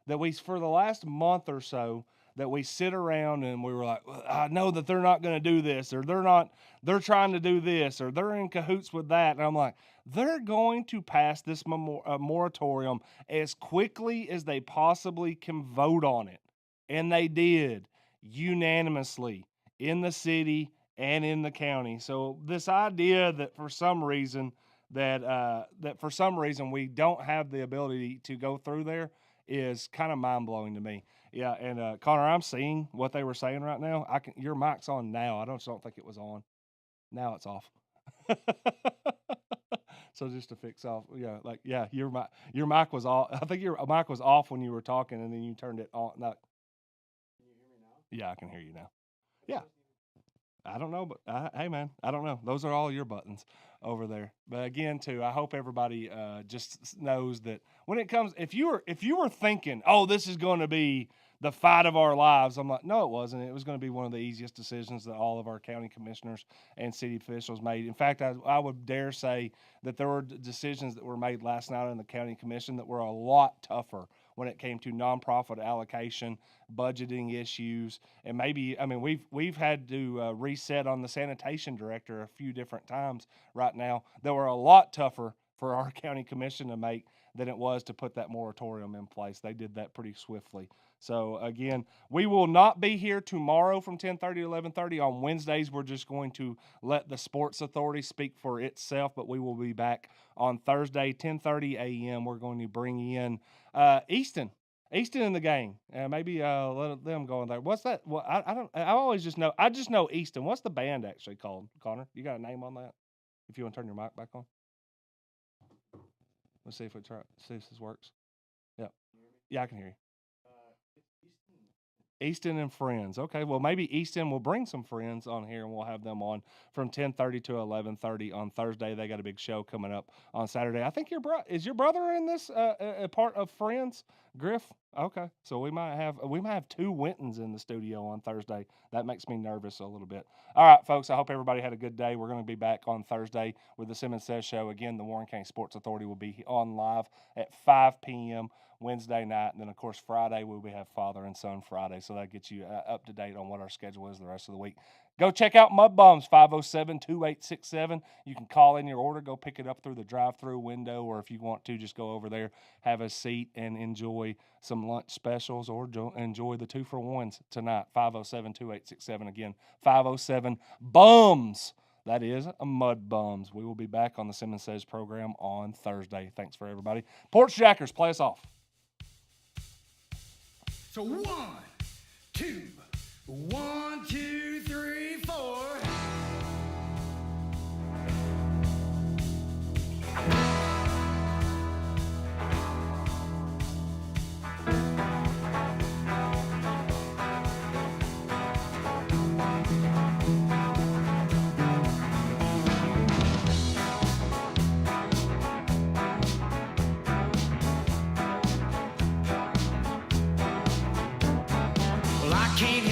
That we, for the last month or so, that we sit around and we were like, well, I know that they're not going to do this, or they're trying to do this, or they're in cahoots with that. And I'm like, they're going to pass this moratorium as quickly as they possibly can vote on it. And they did unanimously in the city and in the county. So this idea that for some reason that for some reason we don't have the ability to go through there is kind of mind blowing to me. Yeah, and Connor, I'm seeing what they were saying right now. Your mic's on now. I don't think it was on. Now it's off. So just to fix off, your mic was off. I think your mic was off when you were talking, and then you turned it on. No. Can you hear me now? Yeah, I can hear you now. Yeah. I don't know, but hey, man, I don't know. Those are all your buttons over there. But again, too, I hope everybody just knows that when it comes, if you were thinking, oh, this is going to be the fight of our lives, I'm like, no, it wasn't. It was going to be one of the easiest decisions that all of our county commissioners and city officials made. In fact, I would dare say that there were decisions that were made last night in the county commission that were a lot tougher when it came to nonprofit allocation, budgeting issues, and we've had to reset on the sanitation director a few different times right now that were a lot tougher for our county commission to make than it was to put that moratorium in place. They did that pretty swiftly. So again, we will not be here tomorrow from 10:30 to 11:30. On Wednesdays, we're just going to let the Sports Authority speak for itself, but we will be back on Thursday, 10:30 a.m. We're going to bring in Easton in the gang. Maybe let them go in there. What's that? Well, I just know Easton. What's the band actually called, Connor? You got a name on that? If you want to turn your mic back on. Let's see if see if this works. Yeah. Yeah, I can hear you. Easton and Friends. Okay, well, maybe Easton will bring some friends on here, and we'll have them on from 10:30 to 11:30 on Thursday. They got a big show coming up on Saturday. I think is your brother in this a part of Friends, Griff? Okay, so we might have two Wintons in the studio on Thursday. That makes me nervous a little bit. All right, folks, I hope everybody had a good day. We're going to be back on Thursday with the Simmons Says Show. Again, the Warren County Sports Authority will be on live at 5 p.m. Wednesday night, and then of course Friday we will have Father and Son Friday, so that gets you up to date on what our schedule is the rest of the week. Go check out Mud Bums, 507-2867. You can call in your order, go pick it up through the drive-through window, or if you want to, just go over there, have a seat, and enjoy some lunch specials, or enjoy the 2-for-1s tonight. 507-2867. Again, 507-BUMS. That is a Mud Bums. We will be back on the Simmons Says program on Thursday. Thanks for everybody. Porch Jackers, play us off. So 1, 2, 1, 2, 3, 4. Well, I can't